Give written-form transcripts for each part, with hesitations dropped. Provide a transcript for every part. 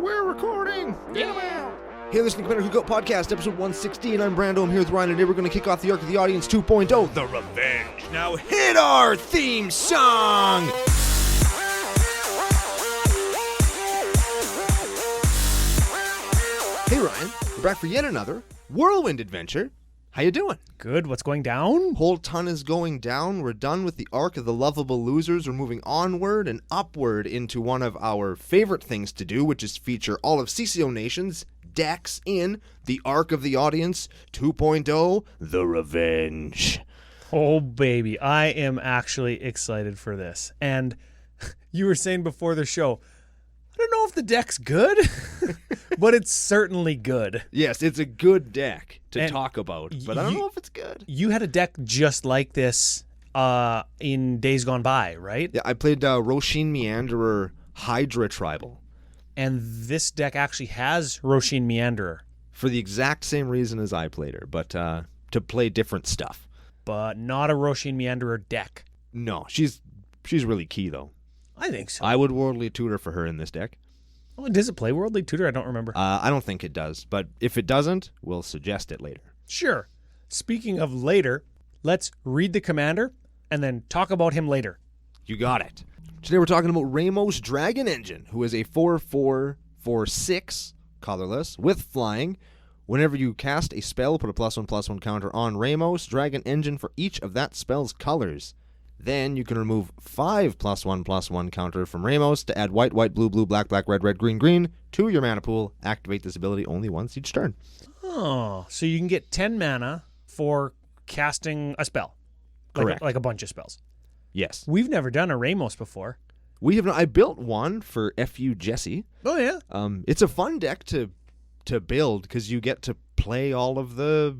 We're recording! Get him out! Hey, listen to Commander Cookout Podcast, episode 116. I'm Brando. I'm here with Ryan, and today we're going to kick off the Arc of the Audience 2.0, The Revenge. Now hit our theme song! Hey, Ryan. We're back for yet another whirlwind adventure. How you doing? Good. What's going down? Whole ton is going down. We're done with the Arc of the Lovable Losers. We're moving onward and upward into one of our favorite things to do, which is feature all of CCOnation's decks in the Arc of the Audience 2.0, The Revenge. Oh, baby. I am actually excited for this. And you were saying before the show, I don't know if the deck's good, but it's certainly good. Yes, it's a good deck to talk about, but I don't know if it's good. You had a deck just like this in days gone by, right? Yeah, I played Roshin Meanderer Hydra Tribal. And this deck actually has Roshin Meanderer. For the exact same reason as I played her, but to play different stuff. But not a Roshin Meanderer deck. No, she's really key, though. I think so. I would Worldly Tutor for her in this deck. Oh, does it play Worldly Tutor? I don't remember. I don't think it does, but if it doesn't, we'll suggest it later. Sure. Speaking of later, let's read the commander and then talk about him later. You got it. Today we're talking about Ramos Dragon Engine, who is a 4/4/4/6 colorless with flying. Whenever you cast a spell, put a +1/+1 counter on Ramos Dragon Engine for each of that spell's colors. Then you can remove 5 +1/+1 counter from Ramos to add white, white, blue, blue, black, black, red, red, green, green to your mana pool. Activate this ability only once each turn. Oh, so you can get 10 mana for casting a spell. Correct. Like a bunch of spells. Yes. We've never done a Ramos before. We have not. I built one for FU Jesse. Oh, yeah. It's a fun deck to build because you get to play all of the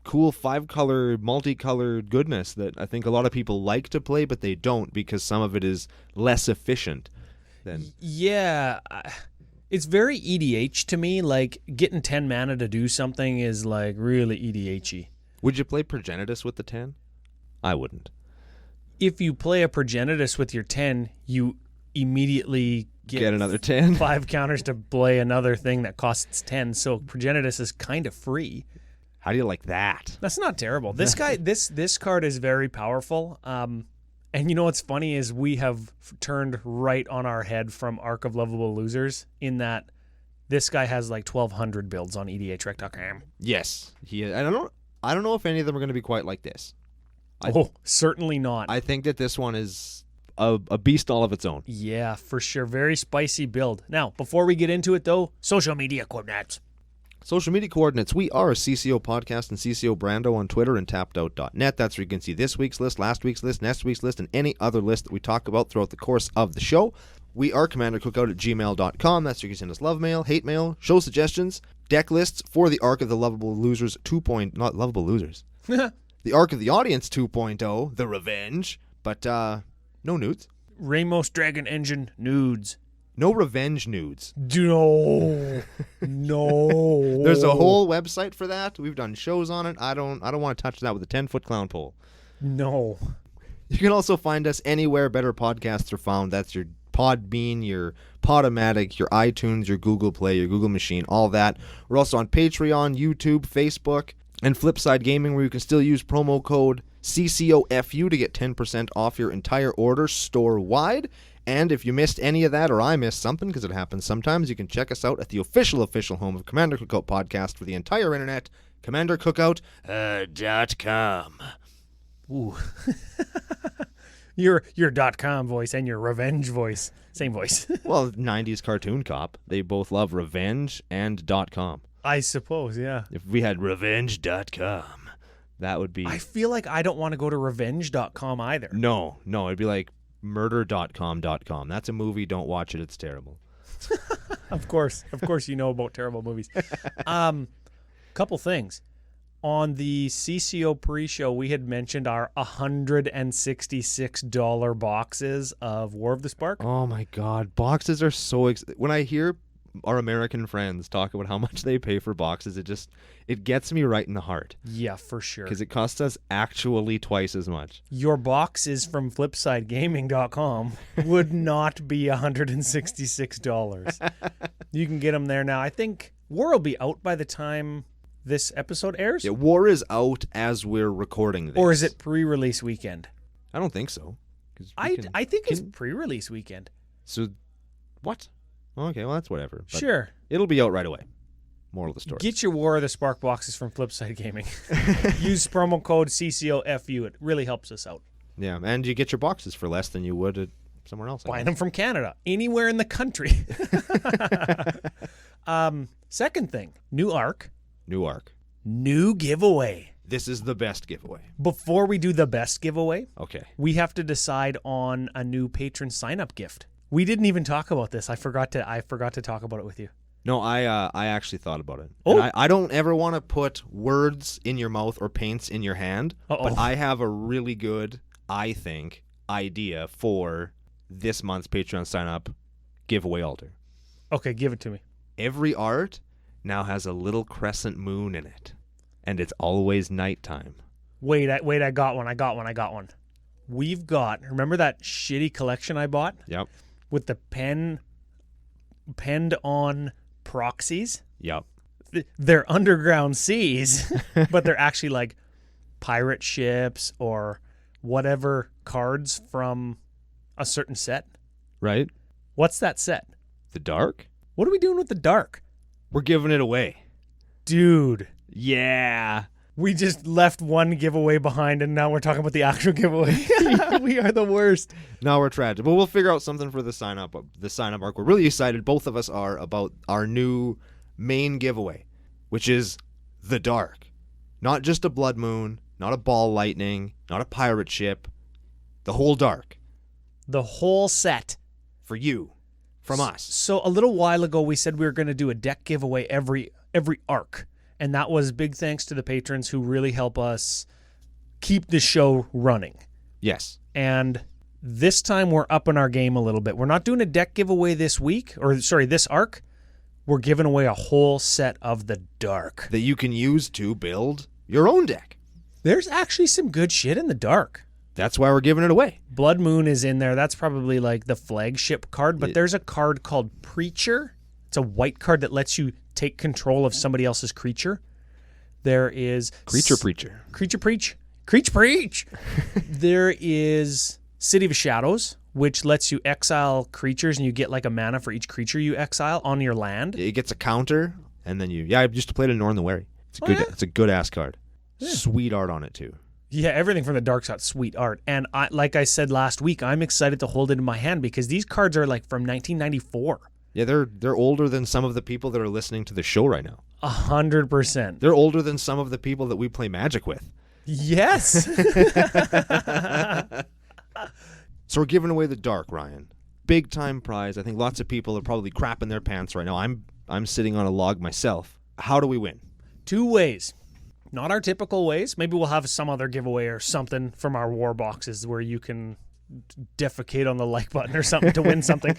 cool 5-color, multicolored goodness that I think a lot of people like to play, but they don't because some of it is less efficient than... Yeah. It's very EDH to me. Like, getting 10 mana to do something is, like, really EDH-y. Would you play Progenitus with the 10? I wouldn't. If you play a Progenitus with your 10, you immediately get another 10. 5 counters to play another thing that costs 10, so Progenitus is kind of free. How do you like that? That's not terrible. This guy, this card is very powerful. And you know what's funny is we have turned right on our head from Arc of Lovable Losers in that this guy has like 1,200 builds on EDHREC.com. Yes, he is. I don't know if any of them are going to be quite like this. Certainly not. I think that this one is a beast all of its own. Yeah, for sure. Very spicy build. Now, before we get into it, though, social media coordinates. Social media coordinates. We are CCO Podcast and CCO Brando on Twitter and tappedout.net. That's where you can see this week's list, last week's list, next week's list, and any other list that we talk about throughout the course of the show. We are commandercookout@gmail.com. That's where you can send us love mail, hate mail, show suggestions, deck lists for the Arc of the Lovable Losers not Lovable Losers. The Arc of the Audience 2.0, The Revenge, but no nudes. Ramos Dragon Engine nudes. No revenge nudes. No. No. There's a whole website for that. We've done shows on it. I don't want to touch that with a 10-foot clown pole. No. You can also find us anywhere better podcasts are found. That's your Podbean, your Podomatic, your iTunes, your Google Play, your Google Machine, all that. We're also on Patreon, YouTube, Facebook, and Flipside Gaming, where you can still use promo code CCOFU to get 10% off your entire order store-wide. And if you missed any of that, or I missed something, because it happens sometimes, you can check us out at the official home of Commander Cookout Podcast for the entire internet, CommanderCookout.com. Ooh. your .com voice and your revenge voice, same voice. Well, 90s cartoon cop, they both love revenge and .com. I suppose, yeah. If we had revenge.com, that would be... I feel like I don't want to go to revenge.com either. No, it'd be like murder.com.com. That's a movie. Don't watch it. It's terrible. Of course you know about terrible movies. Couple things. On the CCO pre-show, we had mentioned our $166 boxes of War of the Spark. Oh my God. Boxes are so when I hear our American friends talk about how much they pay for boxes, it gets me right in the heart. Yeah, for sure. Because it costs us actually twice as much. Your boxes from FlipsideGaming.com would not be $166. You can get them there now. I think War will be out by the time this episode airs. Yeah, War is out as we're recording this. Or is it pre-release weekend? I don't think so. I think it's pre-release weekend. So, what? Okay, well, that's whatever. But sure. It'll be out right away. Moral of the story. Get your War of the Spark boxes from Flipside Gaming. Use promo code CCOFU. It really helps us out. Yeah, and you get your boxes for less than you would at somewhere else. Buying them from Canada. Anywhere in the country. Second thing. New Arc. New Arc. New giveaway. This is the best giveaway. Before we do the best giveaway, okay, we have to decide on a new patron sign-up gift. We didn't even talk about this. I forgot to talk about it with you. No, I actually thought about it. Oh. And I don't ever want to put words in your mouth or paints in your hand, but I have a really good, I think, idea for this month's Patreon sign-up giveaway altar. Okay, give it to me. Every art now has a little crescent moon in it, and it's always nighttime. Wait, I got one. We've got, remember that shitty collection I bought? Yep. With the penned on proxies? Yep. They're underground seas, but they're actually like pirate ships or whatever cards from a certain set. Right. What's that set? The Dark? What are we doing with the Dark? We're giving it away. Dude. Yeah. We just left one giveaway behind, and now we're talking about the actual giveaway. We are the worst. Now we're tragic. But we'll figure out something for the sign-up arc. We're really excited, both of us are, about our new main giveaway, which is the Dark. Not just a blood moon, not a ball lightning, not a pirate ship. The whole Dark. The whole set. For you. From us. So a little while ago, we said we were going to do a deck giveaway every arc. And that was big thanks to the patrons who really help us keep the show running. Yes. And this time we're upping our game a little bit. We're not doing a deck giveaway this arc. We're giving away a whole set of the Dark. That you can use to build your own deck. There's actually some good shit in the Dark. That's why we're giving it away. Blood Moon is in there. That's probably like the flagship card. But there's a card called Preacher. It's a white card that lets you take control of somebody else's creature. There is Creature Preach. There is City of Shadows, which lets you exile creatures, and you get like a mana for each creature you exile on your land. It gets a counter, and then I used to play it in Norn the Wary. It's a good ass card. Yeah. Sweet art on it too. Yeah, everything from the Dark's got sweet art. And like I said last week, I'm excited to hold it in my hand because these cards are like from 1994. Yeah, they're older than some of the people that are listening to the show right now. 100%. They're older than some of the people that we play Magic with. Yes. So we're giving away the Dark, Ryan. Big time prize. I think lots of people are probably crapping their pants right now. I'm sitting on a log myself. How do we win? 2 ways. Not our typical ways. Maybe we'll have some other giveaway or something from our war boxes where you can defecate on the like button or something to win something.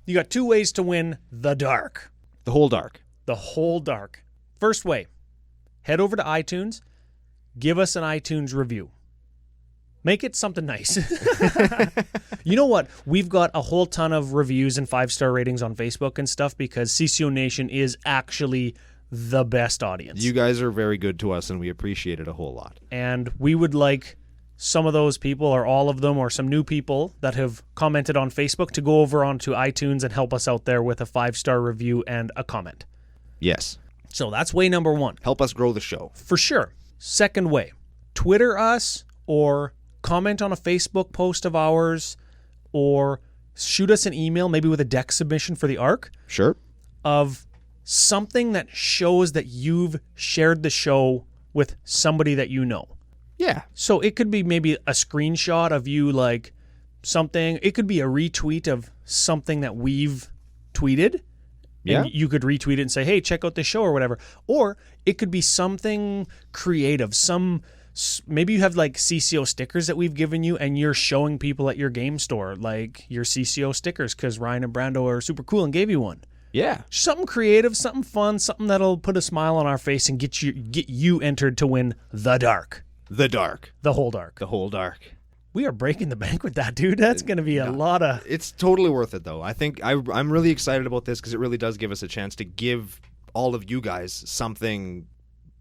You got 2 ways to win the Dark. The whole Dark. The whole Dark. First way, head over to iTunes, give us an iTunes review. Make it something nice. You know what? We've got a whole ton of reviews and 5-star ratings on Facebook and stuff because CCONation is actually the best audience. You guys are very good to us, and we appreciate it a whole lot. And we would like some of those people, or all of them, or some new people that have commented on Facebook to go over onto iTunes and help us out there with a 5-star review and a comment. Yes. So that's way number 1. Help us grow the show. For sure. Second way, Twitter us or comment on a Facebook post of ours or shoot us an email, maybe with a deck submission for the arc. Sure. Of something that shows that you've shared the show with somebody that you know. Yeah. So it could be maybe a screenshot of you like something. It could be a retweet of something that we've tweeted. Yeah. And you could retweet it and say, hey, check out this show or whatever. Or it could be something creative. Maybe you have like CCO stickers that we've given you and you're showing people at your game store like your CCO stickers because Ryan and Brando are super cool and gave you one. Yeah. Something creative, something fun, something that'll put a smile on our face and get you entered to win the dark. The dark. The whole dark. The whole dark. We are breaking the bank with that, dude. That's going to be a lot of... It's totally worth it, though. I think I'm really excited about this because it really does give us a chance to give all of you guys something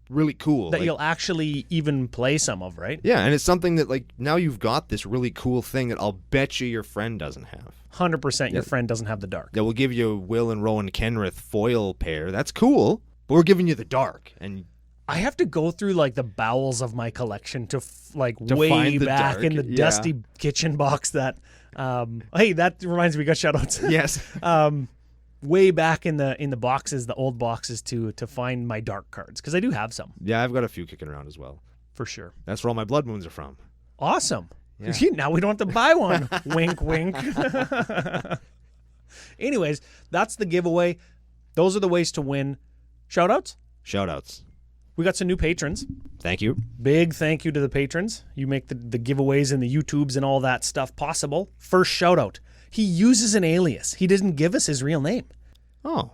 really cool. That you'll actually even play some of, right? Yeah, and it's something that, like, now you've got this really cool thing that I'll bet you your friend doesn't have. 100% your friend doesn't have the dark. Yeah, we'll give you Will and Rowan Kenrith foil pair. That's cool, but we're giving you the dark. And I have to go through, like, the bowels of my collection to way find the back dark. in the dusty kitchen box that... hey, that reminds me, we got shout-outs. Yes. Way back in the boxes, the old boxes, to find my dark cards, because I do have some. Yeah, I've got a few kicking around as well. For sure. That's where all my blood moons are from. Awesome. Yeah. Now we don't have to buy one. Wink, wink. Anyways, that's the giveaway. Those are the ways to win. Shout-outs? Shout-outs. We got some new patrons. Thank you. Big thank you to the patrons. You make the giveaways and the YouTubes and all that stuff possible. First shout-out. He uses an alias. He doesn't give us his real name. Oh.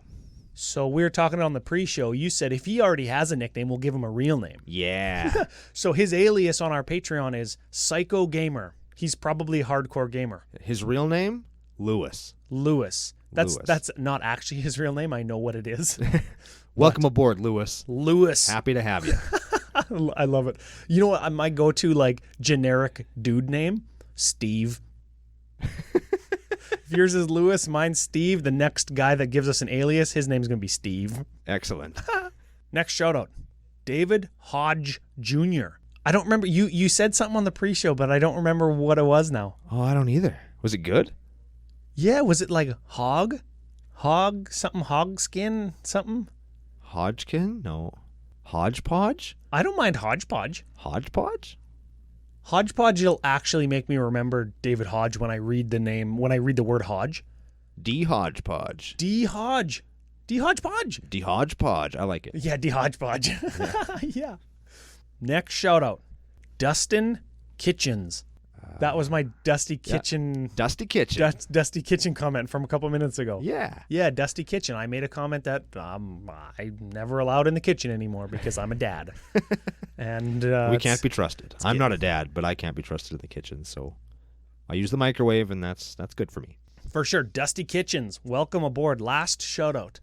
So we were talking on the pre-show. You said if he already has a nickname, we'll give him a real name. Yeah. So his alias on our Patreon is Psycho Gamer. He's probably a hardcore gamer. His real name? Lewis. That's not actually his real name. I know what it is. Welcome aboard, Lewis. Lewis. Happy to have you. I love it. You know what? My go-to, like, generic dude name? Steve. If yours is Lewis, mine's Steve. The next guy that gives us an alias, his name's going to be Steve. Excellent. Next shout-out. David Hodge Jr. I don't remember. You said something on the pre-show, but I don't remember what it was now. Oh, I don't either. Was it good? Yeah, was it like hog? Hog something? Hog skin something? Hodgkin? No. Hodgepodge? I don't mind hodgepodge. Hodgepodge? Hodgepodge will actually make me remember David Hodge when I read the name, when I read the word Hodge. D Hodgepodge. D Hodge. D Hodgepodge. D Hodgepodge. I like it. Yeah, D Hodgepodge. Yeah. Next shout out. Dustin Kitchens. That was my Dusty Kitchen. Dusty Kitchen. Dusty Kitchen comment from a couple minutes ago. Yeah. Yeah, Dusty Kitchen. I made a comment that I'm never allowed in the kitchen anymore because I'm a dad. And we can't be trusted. I'm not a dad, but I can't be trusted in the kitchen, so I use the microwave, and that's good for me. For sure. Dusty Kitchens. Welcome aboard. Last shout out.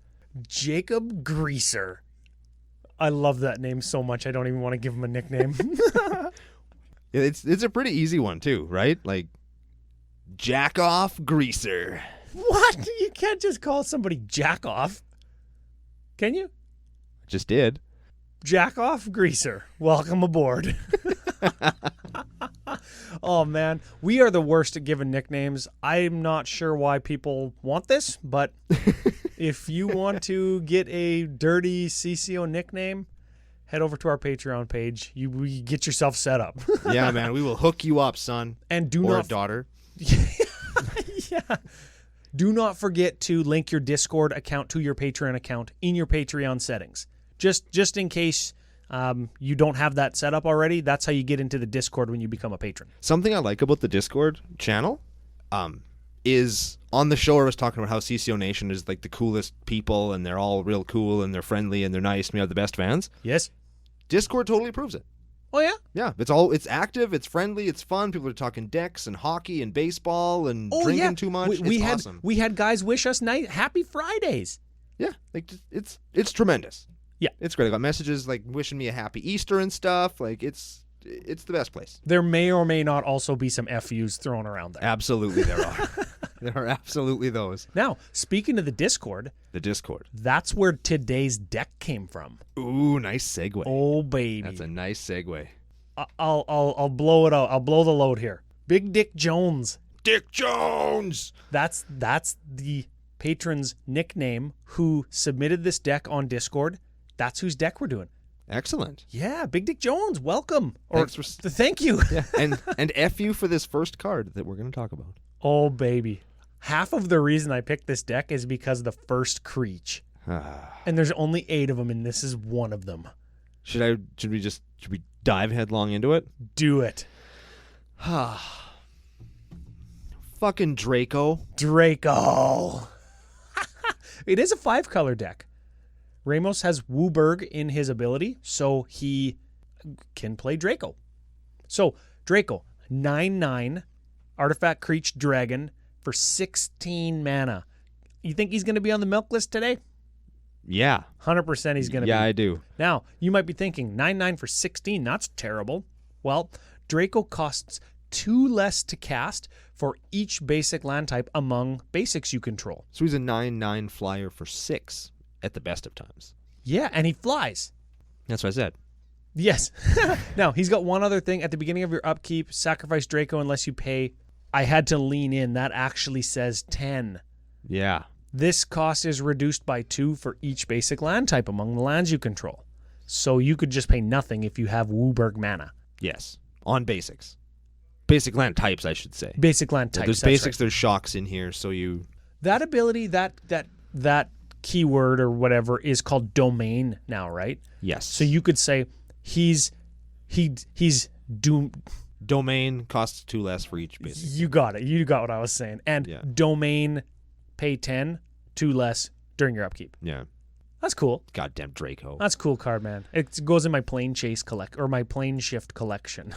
Jacob Greaser. I love that name so much I don't even want to give him a nickname. It's a pretty easy one too, right? Like Jack Off Greaser. What? You can't just call somebody Jack Off. Can you? Just did. Jack Off Greaser. Welcome aboard. Oh man, we are the worst at giving nicknames. I'm not sure why people want this, but if you want to get a dirty CCO nickname, head over to our Patreon page. You get yourself set up. Yeah, man, we will hook you up, son. And or daughter. Yeah. Do not forget to link your Discord account to your Patreon account in your Patreon settings. Just in case you don't have that set up already, that's how you get into the Discord when you become a patron. Something I like about the Discord channel is on the show I was talking about how CCONation is like the coolest people and they're all real cool and they're friendly and they're nice and we have the best fans. Yes. Discord totally proves it. Oh yeah? Yeah, it's active, it's friendly, it's fun. People are talking decks and hockey and baseball and drinking too much. It's awesome. We had guys wish us happy Fridays. Yeah, like it's tremendous. Yeah. It's great. I got messages like wishing me a happy Easter and stuff. Like it's the best place. There may or may not also be some FUs thrown around there. Absolutely there are. There are absolutely those. Now, speaking of the Discord, that's where today's deck came from. Ooh, nice segue. Oh baby. That's a nice segue. I'll blow it out. I'll blow the load here. Big Dick Jones. Dick Jones. That's the patron's nickname who submitted this deck on Discord. That's whose deck we're doing. Excellent. Yeah, Big Dick Jones, welcome. Thank you. Yeah, and F you for this first card that we're going to talk about. Oh, baby. Half of the reason I picked this deck is because of the first Creech. And there's only 8 of them, and this is one of them. Should we dive headlong into it? Do it. Fucking Draco. It is a 5-color deck. Ramos has Wooburg in his ability, so he can play Draco. So, Draco, 9/9, Artifact Creature Dragon for 16 mana. You think he's going to be on the milk list today? Yeah. 100% he's going to be. Yeah, I do. Now, you might be thinking, 9/9 for 16, that's terrible. Well, Draco costs 2 less to cast for each basic land type among basics you control. So he's a 9/9 flyer for 6 at the best of times. Yeah, and he flies. That's what I said. Yes. Now, he's got one other thing. At the beginning of your upkeep, sacrifice Draco unless you pay. I had to lean in. That actually says 10. Yeah. This cost is reduced by 2 for each basic land type among the lands you control. So you could just pay nothing if you have Wooburg mana. Yes. On basics. Basic land types, I should say. Basic land types. There's basics, there's shocks in here, so you... That ability, that keyword or whatever is called domain now, right? Yes. So you could say he's doomed. Domain costs 2 less for each basic. You got it. You got what I was saying. And domain, pay 10, 2 less during your upkeep. Yeah. That's cool. Goddamn Draco. That's a cool card, man. It goes in my plane chase my plane shift collection.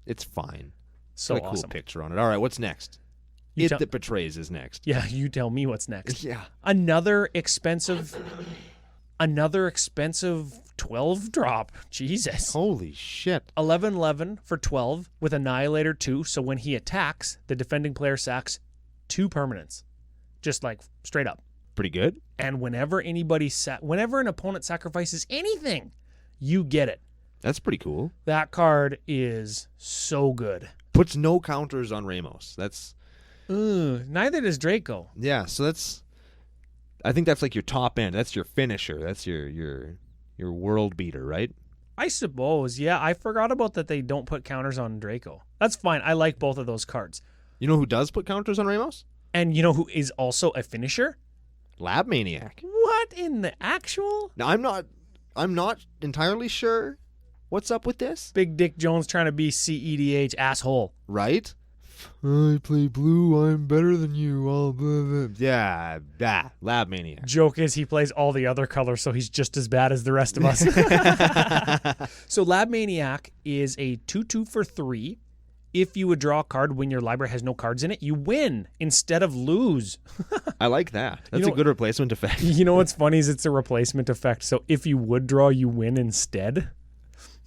It's fine. So got a awesome. cool picture on it. All right, what's next? That Betrays is next. Yeah, you tell me what's next. Yeah. Another expensive 12 drop. Jesus. Holy shit. 11/11 for 12 with Annihilator 2. So when he attacks, the defending player sacks 2 permanents. Just like straight up. Pretty good. And whenever an opponent sacrifices anything, you get it. That's pretty cool. That card is so good. Puts no counters on Ramos. That's... neither does Draco. Yeah, so I think that's like your top end. That's your finisher. That's your world beater, right? I suppose, yeah. I forgot about that they don't put counters on Draco. That's fine. I like both of those cards. You know who does put counters on Ramos? And you know who is also a finisher? Lab Maniac. What in the actual? Now, I'm not entirely sure what's up with this. Big Dick Jones trying to be CEDH asshole. Right? I play blue, I'm better than you. All blah, blah. Yeah, Lab Maniac. Joke is he plays all the other colors, so he's just as bad as the rest of us. So Lab Maniac is a 2/2 for 3. If you would draw a card when your library has no cards in it, you win instead of lose. I like that. That's a good replacement effect. You know what's funny is it's a replacement effect. So if you would draw, you win instead.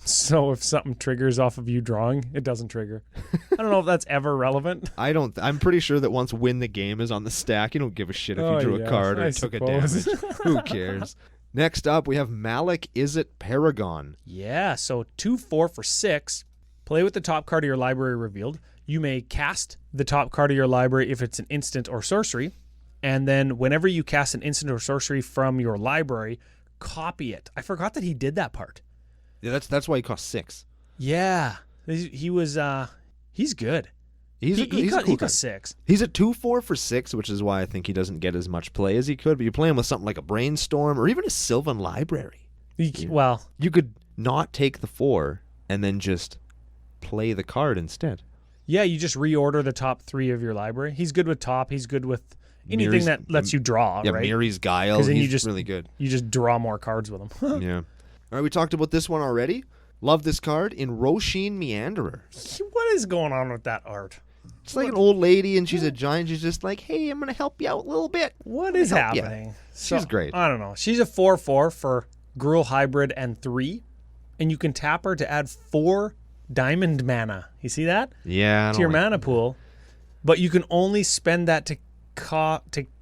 So if something triggers off of you drawing, it doesn't trigger. I don't know if that's ever relevant. I'm pretty sure that once Win the Game is on the stack, you don't give a shit if you drew a card or took a damage. Who cares? Next up, we have Malik Izzet Paragon. Yeah, so 2/4 for 6. Play with the top card of your library revealed. You may cast the top card of your library if it's an instant or sorcery. And then whenever you cast an instant or sorcery from your library, copy it. I forgot that he did that part. Yeah, that's why he costs 6. Yeah. He was he's good. He cost 6. He's a 2/4 for 6, which is why I think he doesn't get as much play as he could. But you play him with something like a Brainstorm or even a Sylvan Library. Well, you could not take the 4 and then just play the card instead. Yeah, you just reorder the top 3 of your library. He's good with top. He's good with anything that lets you draw, yeah, right? Yeah, Miri's Guile. He's really good. You just draw more cards with him. Yeah. All right, we talked about this one already. Love this card in Roshin Meanderer. What is going on with that art? It's like an old lady, and she's a giant. She's just like, hey, I'm going to help you out a little bit. What is happening? She's great. I don't know. She's a 4/4 for Gruul Hybrid and 3, and you can tap her to add 4 diamond mana. You see that? Yeah. To your mana pool. But you can only spend that to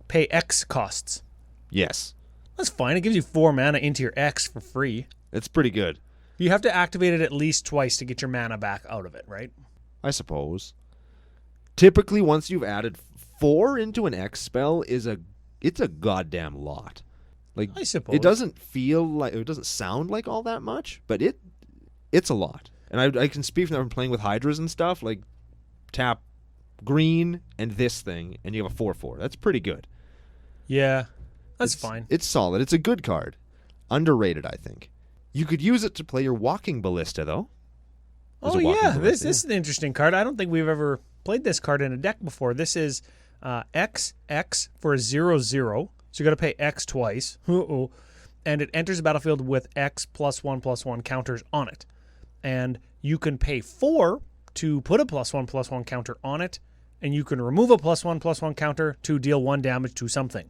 pay X costs. Yes. That's fine. It gives you 4 mana into your X for free. It's pretty good. You have to activate it at least twice to get your mana back out of it, right? I suppose. Typically, once you've added 4 into an X spell, it's a goddamn lot. Like, I suppose. It doesn't sound like all that much, but it's a lot. And I can speak from playing with Hydras and stuff, like tap green and this thing, and you have a 4/4. That's pretty good. Yeah, that's fine. It's solid. It's a good card. Underrated, I think. You could use it to play your Walking Ballista, though. Oh, yeah. This is an interesting card. I don't think we've ever played this card in a deck before. This is XX for a 0/0. So you got to pay X twice. Uh-oh. And it enters the battlefield with X +1/+1 counters on it. And you can pay 4 to put a +1/+1 counter on it. And you can remove a +1/+1 counter to deal 1 damage to something.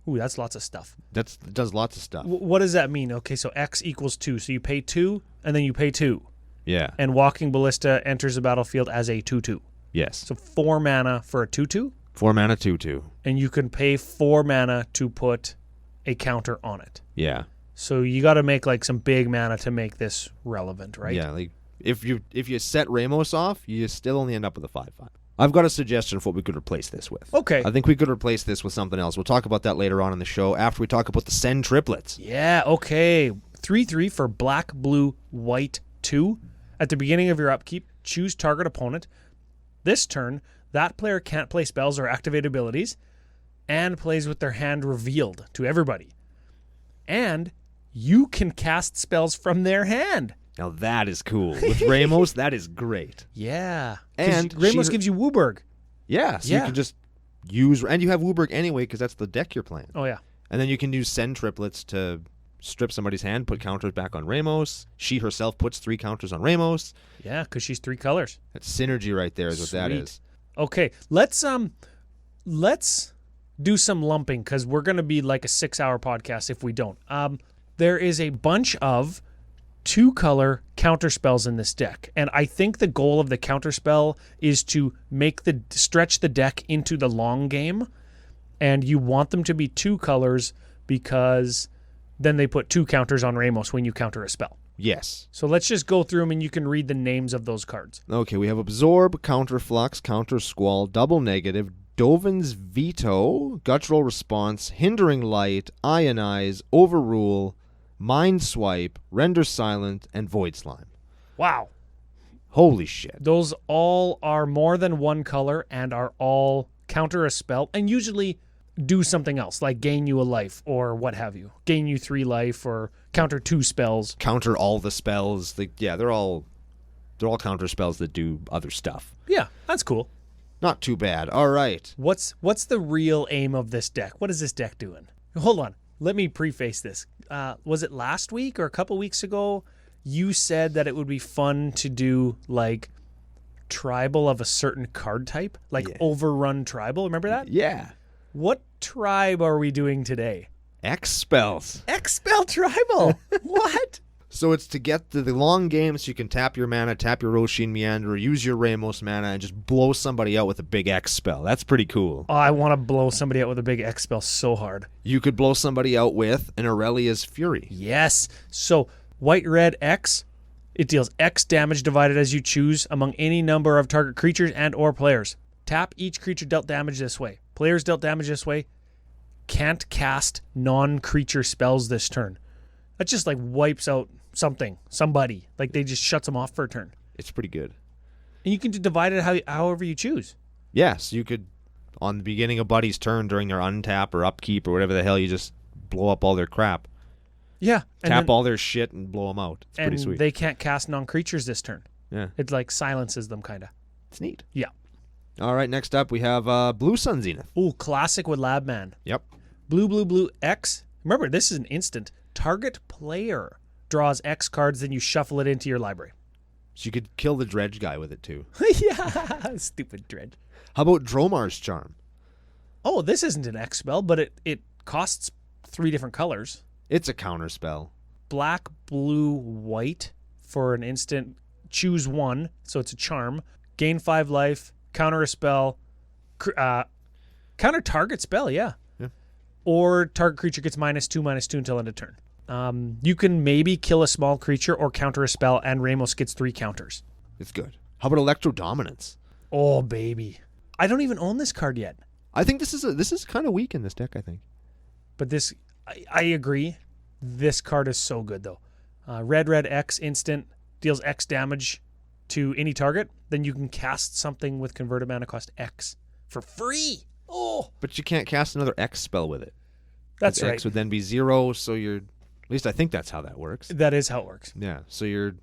Ooh, that's lots of stuff. That does lots of stuff. What does that mean? Okay, so X equals 2. So you pay 2, and then you pay 2. Yeah. And Walking Ballista enters the battlefield as a 2/2. Yes. So 4 mana for a 2/2. 4 mana, 2/2. And you can pay 4 mana to put a counter on it. Yeah. So you got to make like some big mana to make this relevant, right? Yeah, like if you set Ramos off, you still only end up with a 5/5. I've got a suggestion for what we could replace this with. Okay. I think we could replace this with something else. We'll talk about that later on in the show after we talk about the Send triplets. Yeah, okay. 3/3 for black, blue, white 2. At the beginning of your upkeep, choose target opponent. This turn, that player can't play spells or activate abilities and plays with their hand revealed to everybody. And you can cast spells from their hand. Now that is cool. With Ramos, that is great. Yeah. And Ramos gives you Wooburg. Yeah, so you can just use... And you have Wooburg anyway because that's the deck you're playing. Oh, yeah. And then you can use Send triplets to strip somebody's hand, put counters back on Ramos. She herself puts 3 counters on Ramos. Yeah, because she's 3 colors. That's synergy right there is what that is. Okay, let's do some lumping because we're going to be like a 6-hour podcast if we don't. There is a bunch of 2-color counter spells in this deck, and I think the goal of the counter spell is to stretch the deck into the long game, and you want them to be 2 colors because then they put 2 counters on Ramos when you counter a spell. Yes. So let's just go through them and you can read the names of those cards. Okay, we have Absorb, Counter Flux, Counter Squall, Double Negative, Dovin's Veto, Guttural Response, Hindering Light, Ionize, Overrule, Mind Swipe, Render Silent, and Void Slime. Wow. Holy shit. Those all are more than 1 color and are all counter a spell and usually do something else, like gain you a life or what have you. Gain you 3 life or counter 2 spells. Counter all the spells. They're all counter spells that do other stuff. Yeah, that's cool. Not too bad. All right. What's the real aim of this deck? What is this deck doing? Hold on. Let me preface this. Was it last week or a couple weeks ago? You said that it would be fun to do like tribal of a certain card type, like Overrun tribal. Remember that? Yeah. What tribe are we doing today? X spells. X spell tribal. What? So it's to get to the long game so you can tap your mana, tap your Roshin Meander, use your Ramos mana, and just blow somebody out with a big X spell. That's pretty cool. Oh, I want to blow somebody out with a big X spell so hard. You could blow somebody out with an Aurelia's Fury. Yes. So white-red X, it deals X damage divided as you choose among any number of target creatures and or players. Tap each creature dealt damage this way. Players dealt damage this way can't cast non-creature spells this turn. That just like wipes out somebody. Like they just shuts them off for a turn. It's pretty good. And you can divide it however you choose. Yes, you could, on the beginning of Buddy's turn during their untap or upkeep or whatever the hell, you just blow up all their crap. Yeah. Tap all their shit and blow them out. It's pretty and sweet. They can't cast non-creatures this turn. Yeah. It like silences them kind of. It's neat. Yeah. All right, next up we have Blue Sun Zenith. Ooh, classic with Labman. Yep. Blue X. Remember, this is an instant. Target player draws X cards, then you shuffle it into your library. So you could kill the Dredge guy with it too. Yeah, stupid Dredge. How about Dromar's Charm? Oh, this isn't an X spell, but it costs 3 different colors. It's a counter spell. Black, blue, white for an instant. Choose 1, so it's a charm. Gain 5 life. Counter a spell. Counter target spell, yeah. Or target creature gets -2/-2 until end of turn. You can maybe kill a small creature or counter a spell, and Ramos gets 3 counters. It's good. How about Electro Dominance? Oh, baby. I don't even own this card yet. I think this is kind of weak in this deck, I think. But this, I agree. This card is so good, though. Red X instant deals X damage to any target. Then you can cast something with converted mana cost X for free. Oh! But you can't cast another X spell with it. That's right. X would then be 0, so you're... At least I think that's how that works. That is how it works. Yeah, so you're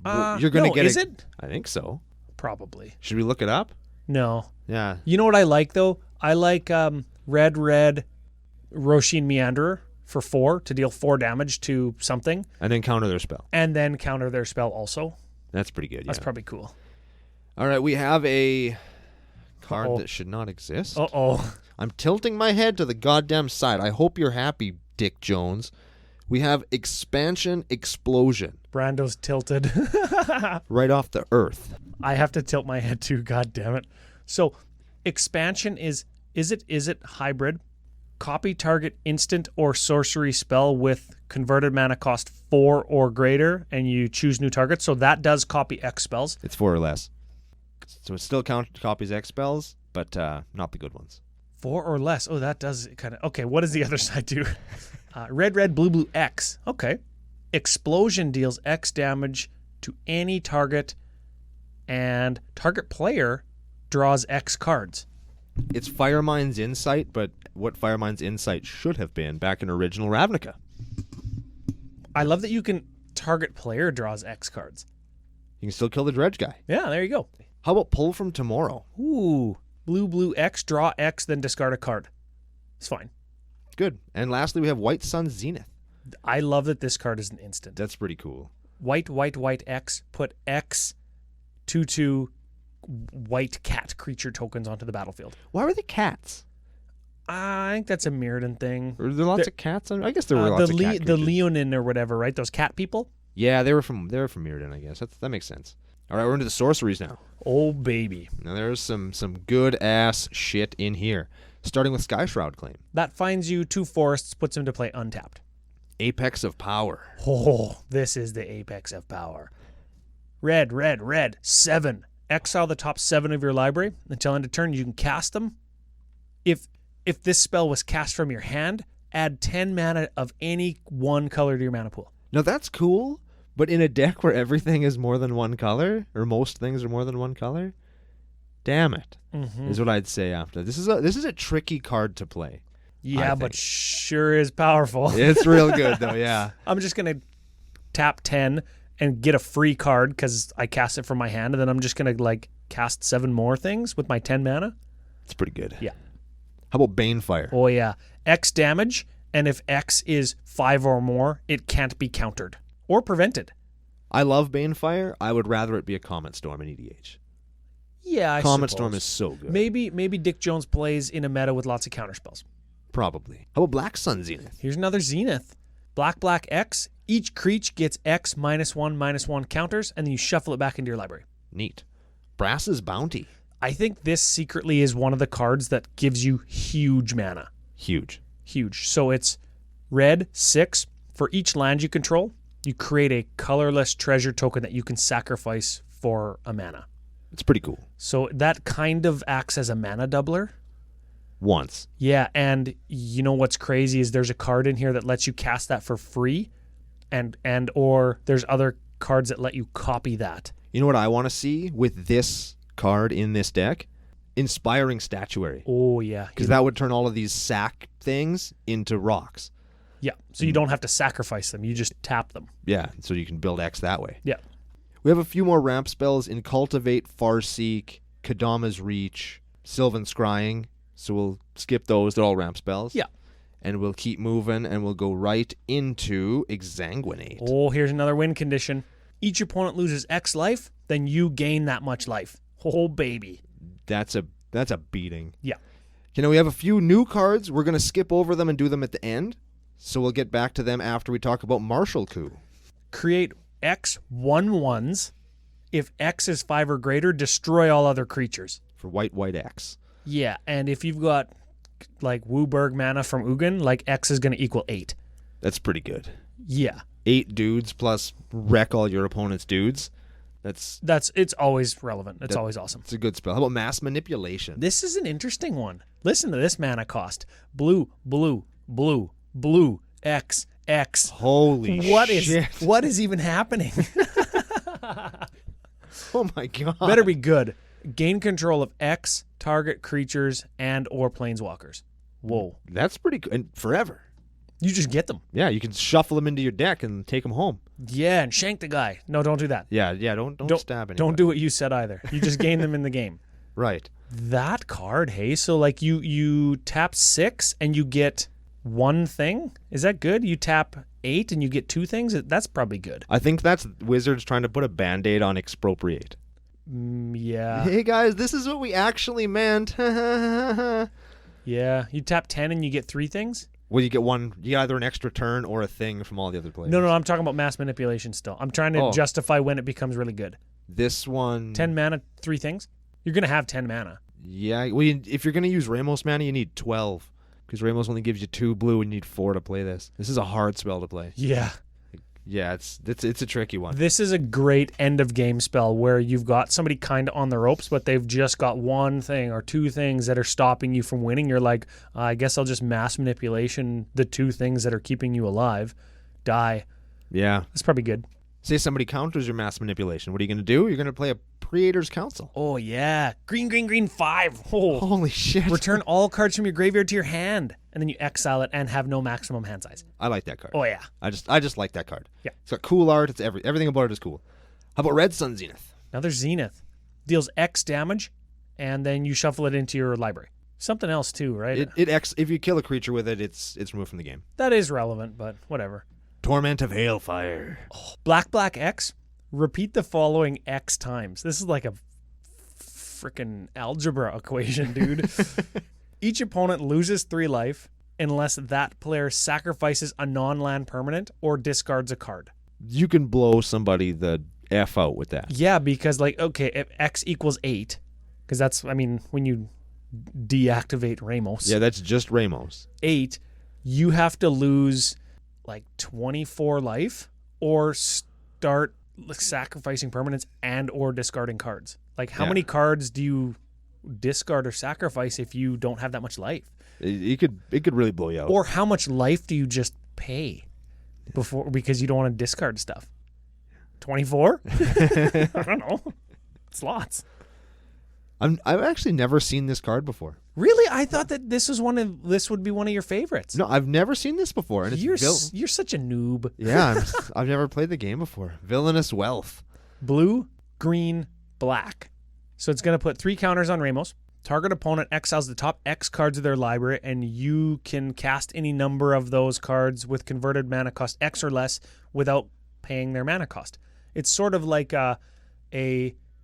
going to no, get is it? I think so. Probably. Should we look it up? No. Yeah. You know what I like, though? I like red Roshin Meanderer for 4 to deal 4 damage to something. And then counter their spell. And then counter their spell also. That's pretty good, yeah. That's probably cool. All right, we have a card that should not exist. Uh-oh. I'm tilting my head to the goddamn side. I hope you're happy, Dick Jones. We have Expansion Explosion. Brando's tilted. Right off the earth. I have to tilt my head too, god damn it. So, expansion is it hybrid? Copy target instant or sorcery spell with converted mana cost 4 or greater, and you choose new targets. So that does copy X spells. It's 4 or less. So it still copies X spells, but not the good ones. 4 or less. Oh, that does kind of... Okay, what does the other side do? Red, red, blue, blue, X. Okay. Explosion deals X damage to any target, and target player draws X cards. It's Firemind's Insight, but what Firemind's Insight should have been back in original Ravnica. I love that you can target player draws X cards. You can still kill the Dredge guy. Yeah, there you go. How about Pull from Tomorrow? Ooh. Blue, blue, X, draw X, then discard a card. It's fine. Good. And lastly, we have White Sun Zenith. I love that this card is an instant. That's pretty cool. White, white, white, X. Put X, 2/2 white cat creature tokens onto the battlefield. Why were they cats? I think that's a Mirrodin thing. Are there lots of cats? I guess there were lots of cat creatures. The Leonin or whatever, right? Those cat people? Yeah, they were from Mirrodin, I guess. That makes sense. All right, we're into the sorceries now. Oh, baby. Now, there's some good-ass shit in here, starting with Sky Shroud Claim. That finds you 2 forests, puts them to play untapped. Apex of Power. Oh, this is the apex of power. Red, red, red, 7. Exile the top 7 of your library. Until end of turn, you can cast them. If this spell was cast from your hand, add 10 mana of any one color to your mana pool. Now, that's cool, but in a deck where everything is more than one color, or most things are more than one color, damn it, is what I'd say after. This is a tricky card to play. Yeah, but sure is powerful. It's real good, though, yeah. I'm just going to tap 10 and get a free card because I cast it from my hand, and then I'm just going to cast 7 more things with my 10 mana. It's pretty good. Yeah. How about Banefire? Oh, yeah. X damage, and if X is 5 or more, it can't be countered or prevented. I love Banefire. I would rather it be a Comet Storm in EDH. Yeah, I Comet suppose. Storm is so good. Maybe Dick Jones plays in a meta with lots of counterspells. Probably. How about Black Sun Zenith? Here's another Zenith. Black, black, X. Each creature gets X -1/-1 counters, and then you shuffle it back into your library. Neat. Brass's Bounty. I think this secretly is one of the cards that gives you huge mana. Huge. Huge. So it's red, 6. For each land you control, you create a colorless treasure token that you can sacrifice for a mana. It's pretty cool. So that kind of acts as a mana doubler. Once. Yeah, and you know what's crazy is there's a card in here that lets you cast that for free, and or there's other cards that let you copy that. You know what I want to see with this card in this deck? Inspiring Statuary. Oh, yeah. Because that would turn all of these sack things into rocks. Yeah, so you don't have to sacrifice them. You just tap them. Yeah, so you can build X that way. Yeah. We have a few more ramp spells in Cultivate, Farseek, Kadama's Reach, Sylvan Scrying. So we'll skip those. They're all ramp spells. Yeah. And we'll keep moving, and we'll go right into Exsanguinate. Oh, here's another win condition. Each opponent loses X life, then you gain that much life. Oh, baby. That's a beating. Yeah. You know, we have a few new cards. We're going to skip over them and do them at the end. So we'll get back to them after we talk about Martial Coup. Create X 1/1s. If X is 5 or greater, destroy all other creatures. For white X. Yeah, and if you've got Wooburg mana from Ugin, X is going to equal 8. That's pretty good. Yeah. 8 dudes plus wreck all your opponent's dudes. It's always relevant. It's always awesome. It's a good spell. How about Mass Manipulation? This is an interesting one. Listen to this mana cost. Blue, blue, blue, blue, X, X. Holy shit. What is even happening? Oh my god. Better be good. Gain control of X target creatures and or planeswalkers. Whoa. That's pretty good. And forever. You just get them. Yeah, you can shuffle them into your deck and take them home. Yeah, and shank the guy. No, don't do that. Yeah, don't stab anybody. Don't do what you said either. You just gain them in the game. Right. That card, hey? So you tap 6 and you get one thing. Is that good? You tap 8 and you get 2 things? That's probably good. I think that's Wizards trying to put a Band-Aid on expropriate. Yeah. Hey guys, this is what we actually meant. Yeah. You tap 10 and you get 3 things? Well, you get either an extra turn or a thing from all the other players. No, I'm talking about mass manipulation still. I'm trying to justify when it becomes really good. This one... 10 mana, 3 things? You're going to have 10 mana. Yeah, well, if you're going to use Ramos mana, you need 12. Because Ramos only gives you 2 blue and you need 4 to play this. This is a hard spell to play. Yeah. Yeah, it's a tricky one. This is a great end-of-game spell where you've got somebody kind of on the ropes, but they've just got 1 thing or 2 things that are stopping you from winning. You're like, I guess I'll just mass manipulation the 2 things that are keeping you alive. Die. Yeah. That's probably good. Say somebody counters your mass manipulation. What are you going to do? You're going to play a Creator's Council. Oh, yeah. Green, 5. Oh. Holy shit. Return all cards from your graveyard to your hand, and then you exile it and have no maximum hand size. I like that card. Oh, yeah. I just like that card. Yeah. It's got cool art. It's everything about it is cool. How about Red Sun Zenith? Another Zenith. Deals X damage, and then you shuffle it into your library. Something else, too, right? If you kill a creature with it, it's removed from the game. That is relevant, but whatever. Torment of Hailfire. Oh, Black X. Repeat the following X times. This is like a freaking algebra equation, dude. Each opponent loses 3 life unless that player sacrifices a non-land permanent or discards a card. You can blow somebody the F out with that. Yeah, because if X equals 8, because that's, when you deactivate Ramos. Yeah, that's just Ramos. 8, you have to lose 24 life or start sacrificing permanents and or discarding cards. How many cards do you discard or sacrifice if you don't have that much life? It could really blow you out. Or how much life do you just pay because you don't want to discard stuff? 24? I don't know. It's lots. I've actually never seen this card before. Really? I thought that this would be one of your favorites. No, I've never seen this before. And you're such a noob. Yeah, I've never played the game before. Villainous Wealth. Blue, green, black. So it's going to put 3 counters on Ramos. Target opponent exiles the top X cards of their library, and you can cast any number of those cards with converted mana cost X or less without paying their mana cost. It's sort of like a